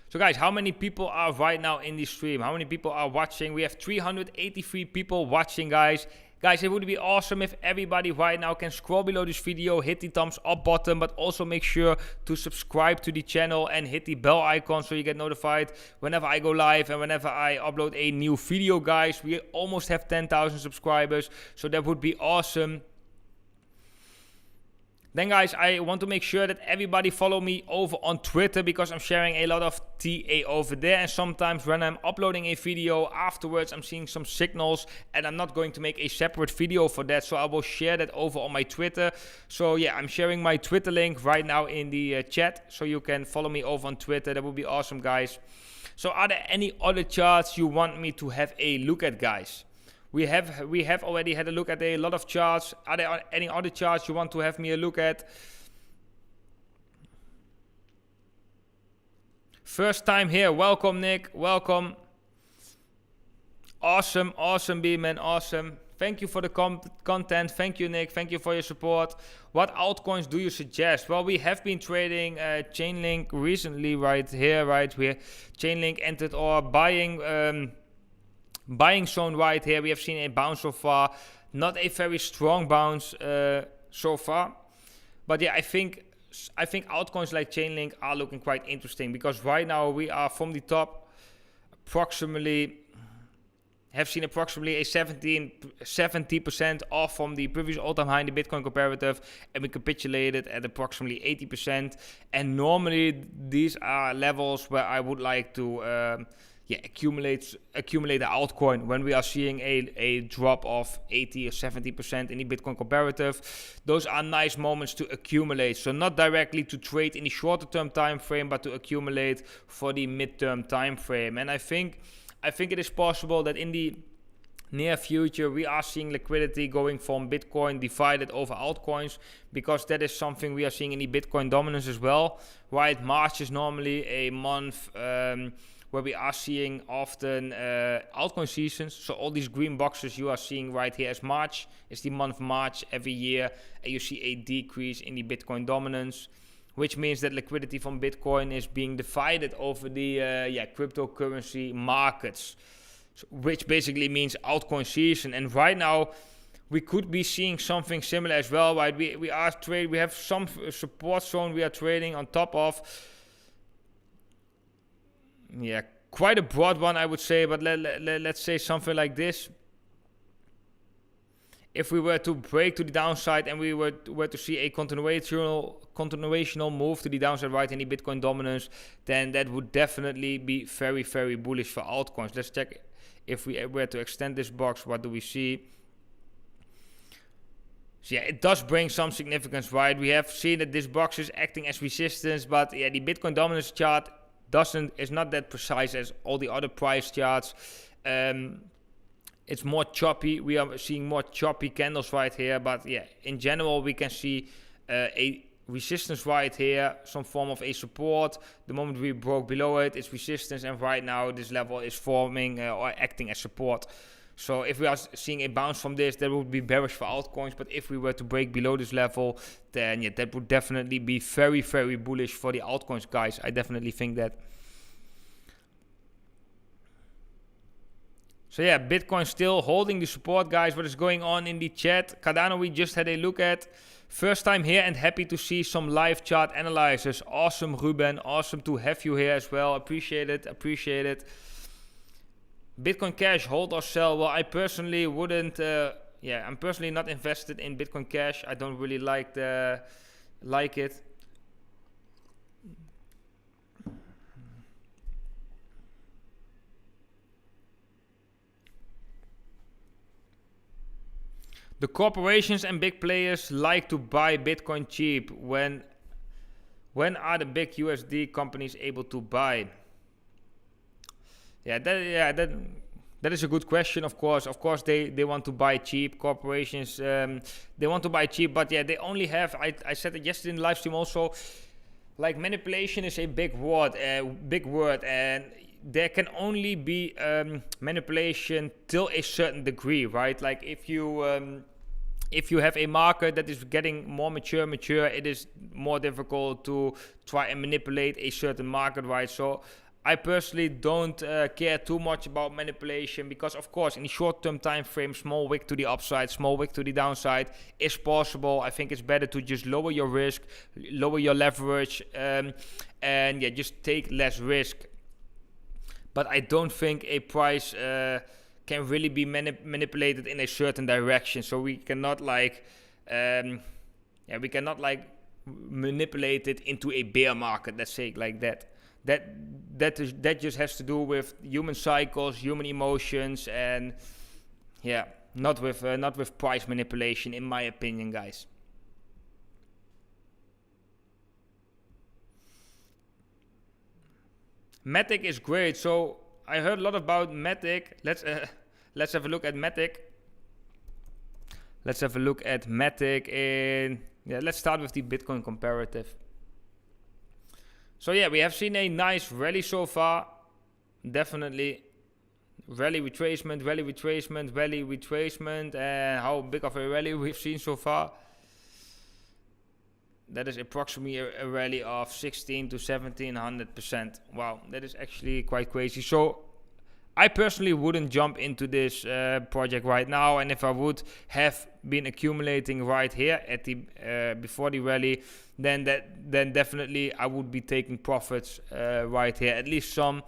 So guys, how many people are right now in the stream? How many people are watching? We have 383 people watching, guys. Guys, it would be awesome if everybody right now can scroll below this video, hit the thumbs up button, but also make sure to subscribe to the channel and hit the bell icon so you get notified whenever I go live and whenever I upload a new video, guys. We almost have 10,000 subscribers, so that would be awesome. Then guys, I want to make sure that everybody follow me over on Twitter, because I'm sharing a lot of TA over there. And sometimes when I'm uploading a video afterwards, I'm seeing some signals and I'm not going to make a separate video for that. So I will share that over on my Twitter. So yeah, I'm sharing my Twitter link right now in the chat, so you can follow me over on Twitter. That would be awesome, guys. So are there any other charts you want me to have a look at, guys? We have already had a look at a lot of charts. Are there any other charts you want to have me a look at? First time here. Welcome, Nick. Welcome. Awesome, awesome, B-Man. Awesome. Thank you for the content. Thank you, Nick. Thank you for your support. What altcoins do you suggest? Well, we have been trading Chainlink recently right here, right here. Chainlink entered our buying zone right here. We have seen a bounce so far, not a very strong bounce so far, but yeah, I think altcoins like Chainlink are looking quite interesting, because right now we are from the top have seen approximately a 70% off from the previous all-time high in the Bitcoin comparative, and we capitulated at approximately 80%. And normally these are levels where I would like to accumulate the altcoin when we are seeing a drop of 80 or 70% in the Bitcoin comparative. Those are nice moments to accumulate. So not directly to trade in the shorter term time frame, but to accumulate for the midterm time frame. And I think it is possible that in the near future we are seeing liquidity going from Bitcoin divided over altcoins, because that is something we are seeing in the Bitcoin dominance as well, right? March is normally a month where we are seeing often altcoin seasons. So all these green boxes you are seeing right here as March is the month March every year, and you see a decrease in the Bitcoin dominance, which means that liquidity from Bitcoin is being divided over the cryptocurrency markets, which basically means altcoin season. And right now we could be seeing something similar as well, right? We have some support zone we are trading on top of. Yeah, quite a broad one, I would say, but let's say something like this. If we were to break to the downside and we were to see a continuational move to the downside right in the Bitcoin dominance, then that would definitely be very, very bullish for altcoins. Let's check if we were to extend this box. What do we see? So yeah, it does bring some significance, right? We have seen that this box is acting as resistance, but yeah, the Bitcoin dominance chart is not that precise as all the other price charts. It's more choppy. We are seeing more choppy candles right here, but yeah, in general we can see a resistance right here, some form of a support. The moment we broke below it, it's resistance, and right now this level is forming or acting as support. So if we are seeing a bounce from this, that would be bearish for altcoins. But if we were to break below this level, then yeah, that would definitely be very, very bullish for the altcoins, guys. I definitely think that. So yeah, Bitcoin still holding the support, guys. What is going on in the chat? Cardano, we just had a look at. First time here and happy to see some live chart analyzers. Awesome, Ruben. Awesome to have you here as well. Appreciate it. Appreciate it. Bitcoin Cash, hold or sell? Well, I personally wouldn't yeah, I'm personally not invested in Bitcoin Cash. I don't really like it. The corporations and big players like to buy Bitcoin cheap. When are the big USD companies able to buy? That is a good question. Of course, they want to buy cheap. Corporations, they want to buy cheap, but yeah, they only have. I said it yesterday in the live stream also. Like, manipulation is a big word, and there can only be manipulation till a certain degree, right? Like, if you have a market that is getting more mature, it is more difficult to try and manipulate a certain market, right? So I personally don't care too much about manipulation, because of course in the short-term time frame, small wick to the upside, small wick to the downside is possible. I think it's better to just lower your risk, lower your leverage, and yeah, just take less risk. But I don't think a price can really be manipulated in a certain direction. So we cannot manipulate it into a bear market, let's say it like that. That just has to do with human cycles, human emotions, and yeah, not with price manipulation, in my opinion, guys. Matic is great. So I heard a lot about Matic. Let's have a look at Matic. Let's start with the Bitcoin comparative. So yeah, we have seen a nice rally so far. Definitely rally retracement, and how big of a rally we've seen so far. That is approximately a rally of 16 to 1700%. Wow, that is actually quite crazy. So I personally wouldn't jump into this project right now, and if I would have been accumulating right here at the before the rally, then definitely I would be taking profits right here, at least some.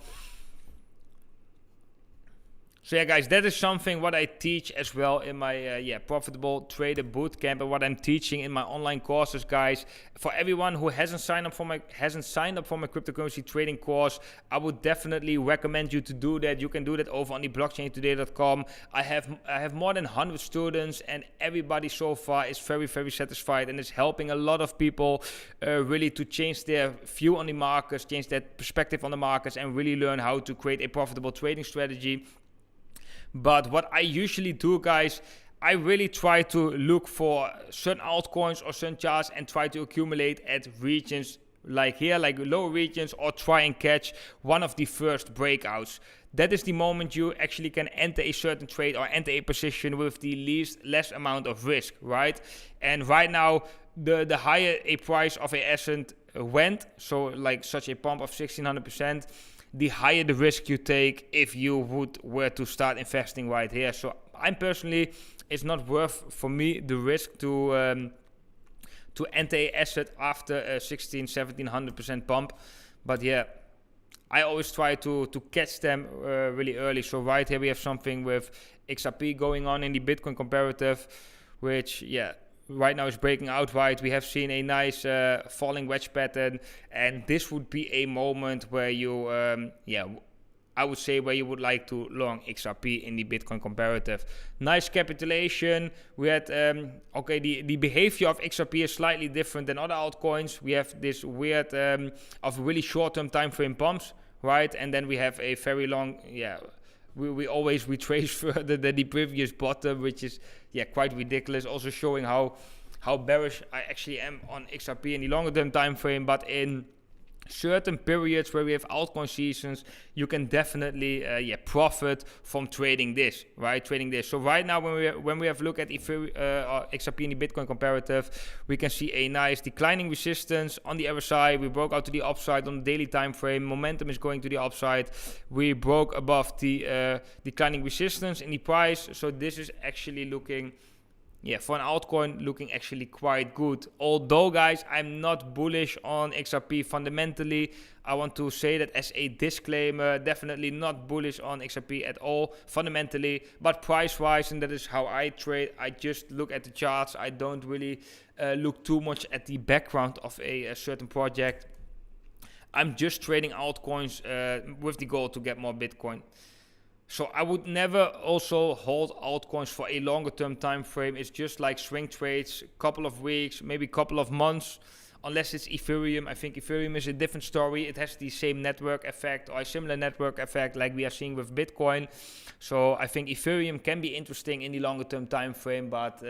So yeah, guys, that is something what I teach as well in my Profitable Trader Bootcamp, and what I'm teaching in my online courses, guys. For everyone who hasn't signed up for my cryptocurrency trading course, I would definitely recommend you to do that. You can do that over on the blockchaintoday.com. I have more than 100 students, and everybody so far is very, very satisfied, and it's helping a lot of people really to change their view on the markets, change their perspective on the markets, and really learn how to create a profitable trading strategy. But what I usually do, guys, I really try to look for certain altcoins or certain charts and try to accumulate at regions like here, like lower regions, or try and catch one of the first breakouts. That is the moment you actually can enter a certain trade or enter a position with the less amount of risk, right? And right now, the higher a price of an asset went, so like such a pump of 1600%, the higher the risk you take if you were to start investing right here. So I'm personally, it's not worth for me the risk to enter a asset after a 1700% pump. But yeah, I always try to catch them really early. So right here we have something with XRP going on in the Bitcoin comparative, which right now is breaking out right. We have seen a nice falling wedge pattern, and this would be a moment where you, I would say where you would like to long XRP in the Bitcoin comparative. Nice capitulation. We had, the behavior of XRP is slightly different than other altcoins. We have this weird of really short-term time frame pumps, right? And then we have a very long, we always retrace further than the previous bottom, which is quite ridiculous. Also showing how bearish I actually am on XRP in the longer term time frame. But in certain periods where we have altcoin seasons, you can definitely profit from trading this, right? So right now, when we have a look at XRP in the Bitcoin comparative, we can see a nice declining resistance on the other side. We broke out to the upside on the daily time frame. Momentum is going to the upside. We broke above the declining resistance in the price. So this is actually looking yeah, for an altcoin looking actually quite good. Although, guys, I'm not bullish on XRP fundamentally. I want to say that as a disclaimer, definitely not bullish on XRP at all fundamentally, but price-wise, and that is how I trade. I just look at the charts. I don't really look too much at the background of a certain project. I'm just trading altcoins with the goal to get more Bitcoin. So I would never also hold altcoins for a longer term time frame. It's just like swing trades, couple of weeks, maybe couple of months, unless it's Ethereum. I think Ethereum is a different story. It has the same network effect or a similar network effect like we are seeing with Bitcoin. So I think Ethereum can be interesting in the longer term time frame, but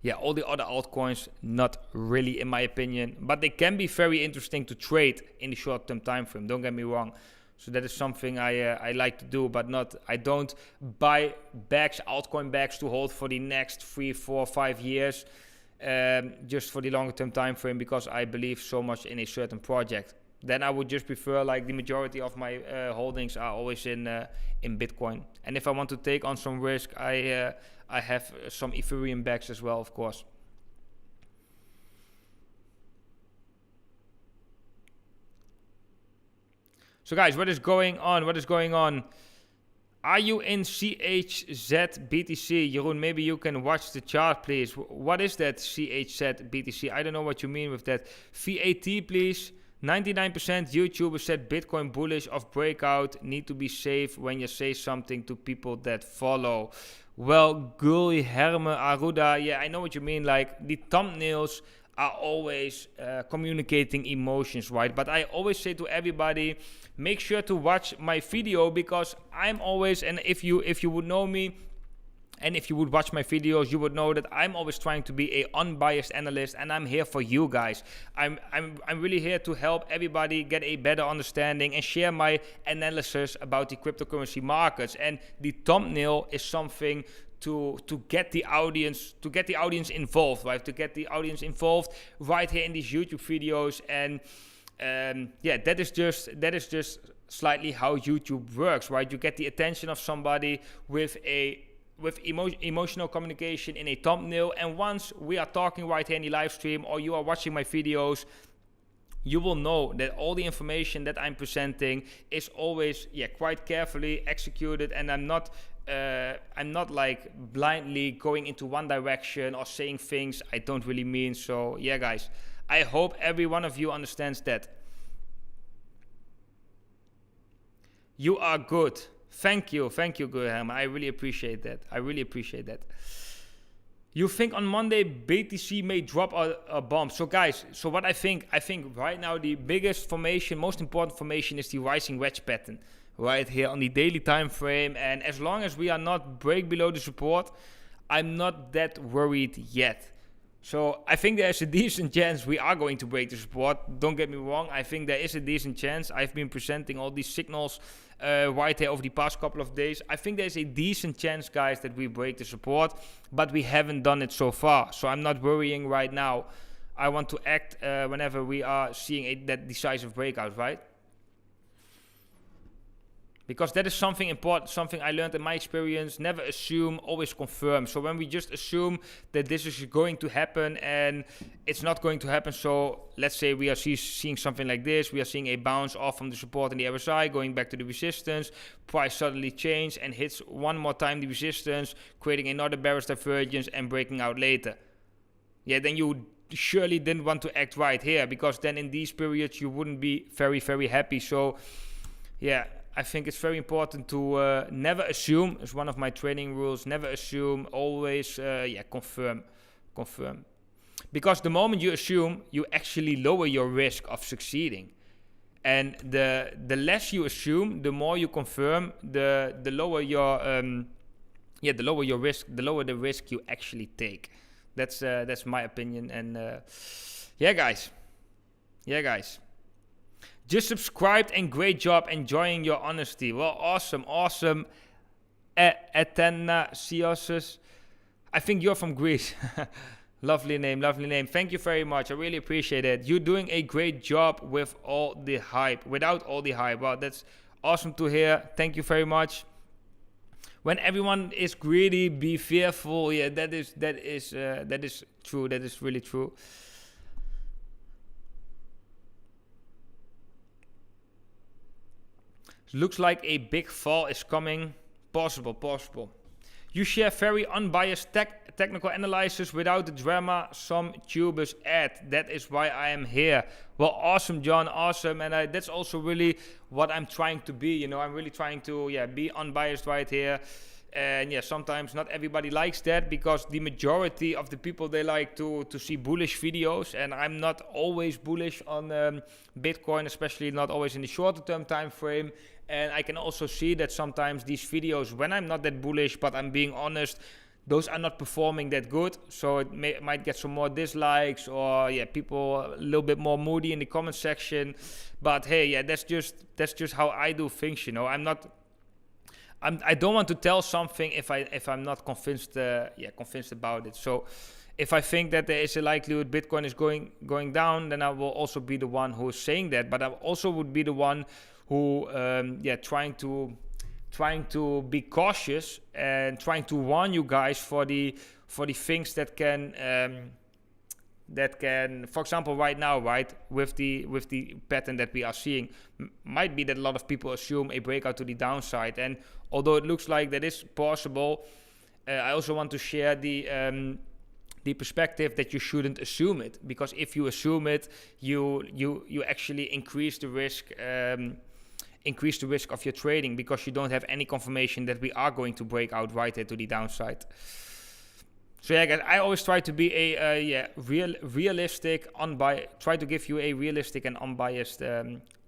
yeah, all the other altcoins, not really in my opinion, but they can be very interesting to trade in the short term time frame. Don't get me wrong. So that is something I like to do, but I don't buy bags, altcoin bags to hold for the next 3, 4, 5 years, just for the longer term time frame, because I believe so much in a certain project. Then I would just prefer, like the majority of my holdings are always in Bitcoin. And if I want to take on some risk, I have some Ethereum bags as well, of course. So guys, what is going on? What is going on? Are you in CHZ BTC? Jeroen, maybe you can watch the chart, please. What is that CHZ BTC? I don't know what you mean with that. VAT, please. 99% YouTubers said Bitcoin bullish of Breakout. Need to be safe when you say something to people that follow. Well, Gulli, Herme, Aruda. Yeah, I know what you mean. Like the thumbnails are always communicating emotions, right? But I always say to everybody, make sure to watch my video, because I'm always, and if you would know me and if you would watch my videos, you would know that I'm always trying to be a unbiased analyst, and I'm here for you guys. I'm really here to help everybody get a better understanding and share my analysis about the cryptocurrency markets. And the thumbnail is something to get the audience involved, right? To get the audience involved right here in these YouTube videos. And yeah, that is just slightly how YouTube works, right? You get the attention of somebody with emotional communication in a thumbnail, and once we are talking right here in the live stream, or you are watching my videos, you will know that all the information that I'm presenting is always quite carefully executed, and I'm not like blindly going into one direction or saying things I don't really mean. So yeah, guys, I hope every one of you understands that. You are good. Thank you, Guilherme. I really appreciate that. You think on Monday BTC may drop a bomb? So guys, so what I think right now the biggest formation, most important formation, is the rising wedge pattern right here on the daily time frame. And as long as we are not break below the support, I'm not that worried yet. So I think there's a decent chance we are going to break the support. Don't get me wrong. I think there is a decent chance. I've been presenting all these signals right here over the past couple of days. I think there's a decent chance, guys, that we break the support, but we haven't done it so far. So I'm not worrying right now. I want to act whenever we are seeing that decisive breakout, right? Because that is something important, something I learned in my experience. Never assume, always confirm. So when we just assume that this is going to happen and it's not going to happen, so let's say we are seeing something like this, we are seeing a bounce off from the support in the RSI, going back to the resistance, price suddenly changes and hits one more time the resistance, creating another bearish divergence and breaking out later. Yeah, then you surely didn't want to act right here, because then in these periods you wouldn't be very, very happy. So yeah, I think it's very important to never assume. It's one of my training rules. Never assume, always confirm. Because the moment you assume, you actually lower your risk of succeeding. And the less you assume, the more you confirm, the lower your risk, the lower the risk you actually take. That's my opinion. And yeah, guys. Just subscribed and great job, enjoying your honesty. Well, awesome. Athanasios. I think you're from Greece. Lovely name. Thank you very much. I really appreciate it. You're doing a great job without all the hype. Wow, that's awesome to hear. Thank you very much. when everyone is greedy, be fearful. Yeah, that is true. That is really true. Looks like a big fall is coming. Possible. You share very unbiased technical analysis without the drama some tubers add. That is why I am here. Well, awesome, John, awesome. And that's also really what I'm trying to be. You know, I'm really trying to be unbiased right here. And yeah, sometimes not everybody likes that, because the majority of the people, they like to see bullish videos, and I'm not always bullish on Bitcoin, especially not always in the shorter term time frame. And I can also see that sometimes these videos, when I'm not that bullish, but I'm being honest, those are not performing that good. So it might get some more dislikes, or people a little bit more moody in the comment section. But hey, that's just how I do things, you know. I don't want to tell something if I'm not convinced about it. So if I think that there is a likelihood Bitcoin is going down, then I will also be the one who is saying that. But I also would be the one who trying to be cautious and trying to warn you guys for the things that can for example, right now, right, with the pattern that we are seeing, might be that a lot of people assume a breakout to the downside. And although it looks like that is possible, I also want to share the perspective that you shouldn't assume it, because if you assume it, you actually increase the risk. Increase the risk of your trading, because you don't have any confirmation that we are going to break out right here to the downside. So yeah, guys, I always try to be realistic, try to give you a realistic and unbiased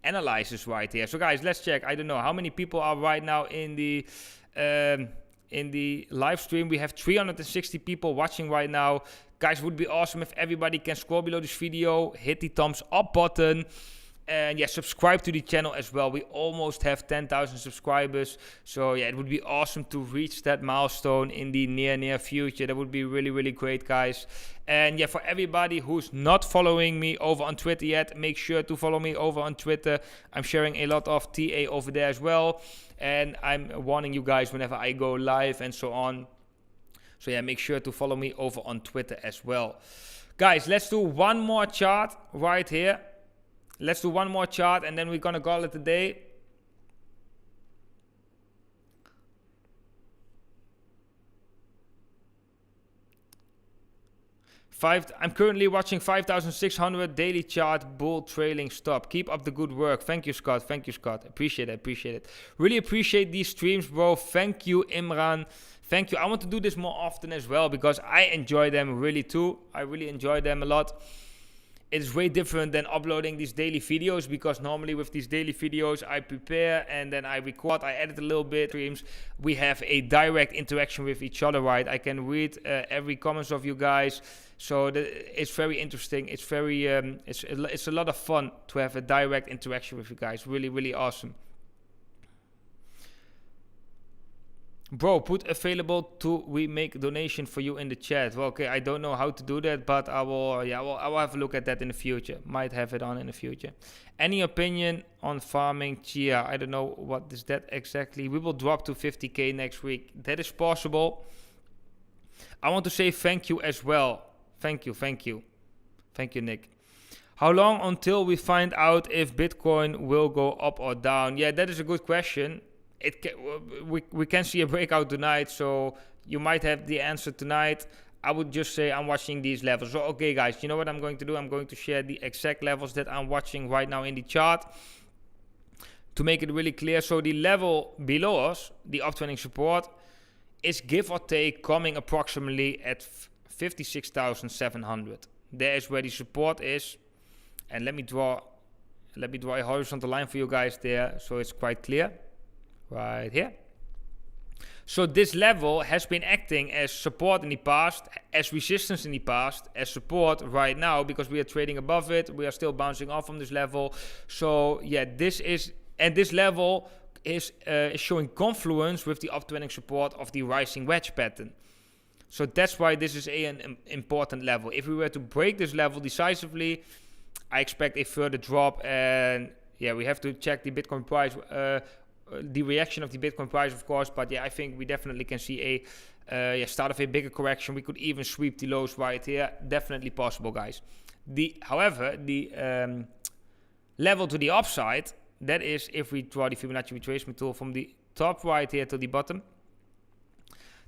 analysis right here. So guys, let's check. I don't know how many people are right now in the live stream. We have 360 people watching right now. Guys, would be awesome if everybody can scroll below this video, hit the thumbs up button. And subscribe to the channel as well. We almost have 10,000 subscribers. So it would be awesome to reach that milestone in the near future. That would be really, really great, guys. And for everybody who's not following me over on Twitter yet, make sure to follow me over on Twitter. I'm sharing a lot of TA over there as well. And I'm warning you guys whenever I go live and so on. So make sure to follow me over on Twitter as well. Guys, let's do one more chart right here. Let's do one more chart, and then we're gonna call it a day. I'm currently watching 5,600 daily chart, bull trailing stop. Keep up the good work. Thank you, Scott. Appreciate it. Really appreciate these streams, bro. Thank you, Imran. Thank you. I want to do this more often as well, because I enjoy them really too. I really enjoy them a lot. It's way different than uploading these daily videos, because normally with these daily videos I prepare and then I record, I edit a little bit. Streams, we have a direct interaction with each other, right? I can read every comments of you guys, so it's very interesting. It's very it's a lot of fun to have a direct interaction with you guys. Really, really awesome. Bro, put available to we make donation for you in the chat. Well, okay, I don't know how to do that, but I will have a look at that in the future. Might have it on in the future. Any opinion on farming chia? I don't know what is that exactly. We will drop to 50k next week. That is possible. I want to say thank you as well. Thank you, Nick. How long until we find out if Bitcoin will go up or down? Yeah, that is a good question. We can see a breakout tonight, so you might have the answer tonight. I would just say I'm watching these levels. So okay, guys, you know what I'm going to do? I'm going to share the exact levels that I'm watching right now in the chart to make it really clear. So the level below us, the uptrending support, is give or take coming approximately at 56,700. There is where the support is, and let me draw a horizontal line for you guys there, so it's quite clear. Right here. So this level has been acting as support in the past, as resistance in the past, as support right now, because we are trading above it. We are still bouncing off from this level. So this level is showing confluence with the uptrending support of the rising wedge pattern. So that's why this is an important level. If we were to break this level decisively, I expect a further drop, and we have to check the Bitcoin price. the reaction of the Bitcoin price, of course. But yeah, I think we definitely can see a start of a bigger correction. We could even sweep the lows right here. Definitely possible, guys. However, the level to the upside, that is if we draw the Fibonacci retracement tool from the top right here to the bottom,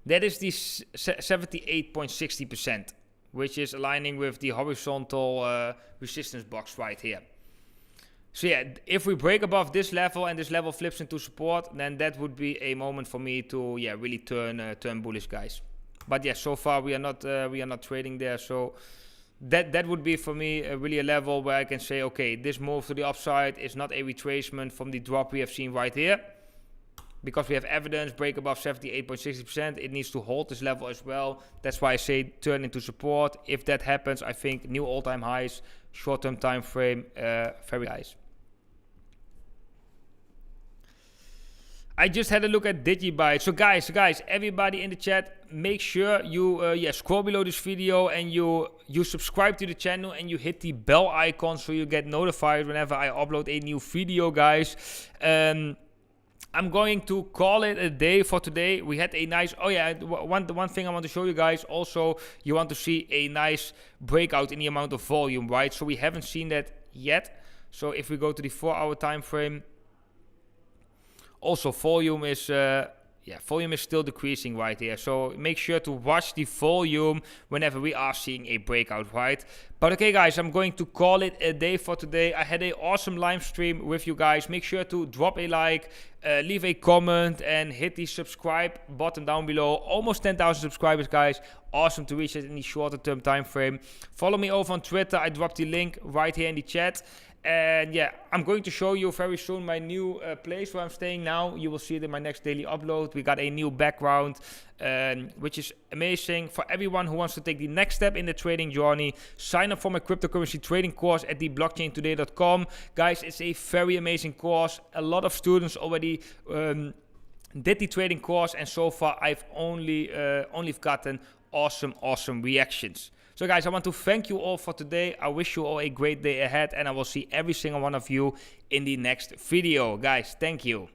that is the 78.60%, which is aligning with the horizontal resistance box right here. So yeah, if we break above this level and this level flips into support, then that would be a moment for me to really turn bullish, guys. But yeah, so far we are not trading there, so that would be for me really a level where I can say, okay, this move to the upside is not a retracement from the drop we have seen right here, because we have evidence break above 78.60%. It needs to hold this level as well. That's why I say turn into support. If that happens, I think new all-time highs, short-term time frame, very nice. I just had a look at Digibyte. So guys, everybody in the chat, make sure you scroll below this video and you subscribe to the channel and you hit the bell icon so you get notified whenever I upload a new video, guys. I'm going to call it a day for today. We had a nice, one thing I want to show you guys also, you want to see a nice breakout in the amount of volume, right? So we haven't seen that yet. So if we go to the 4-hour time frame, also volume is still decreasing right here. So make sure to watch the volume whenever we are seeing a breakout, right? But okay, guys, I'm going to call it a day for today. I had an awesome live stream with you guys. Make sure to drop a like, leave a comment, and hit the subscribe button down below. Almost 10,000 subscribers, guys. Awesome to reach it in the shorter term time frame. Follow me over on Twitter. I dropped the link right here in the chat. And yeah, I'm going to show you very soon my new place where I'm staying now. You will see it in my next daily upload. We got a new background, which is amazing. For everyone who wants to take the next step in the trading journey, sign up for my cryptocurrency trading course at theblockchaintoday.com. Guys, it's a very amazing course. A lot of students already did the trading course, and so far I've only gotten awesome reactions. So guys, I want to thank you all for today. I wish you all a great day ahead, and I will see every single one of you in the next video. Guys, thank you.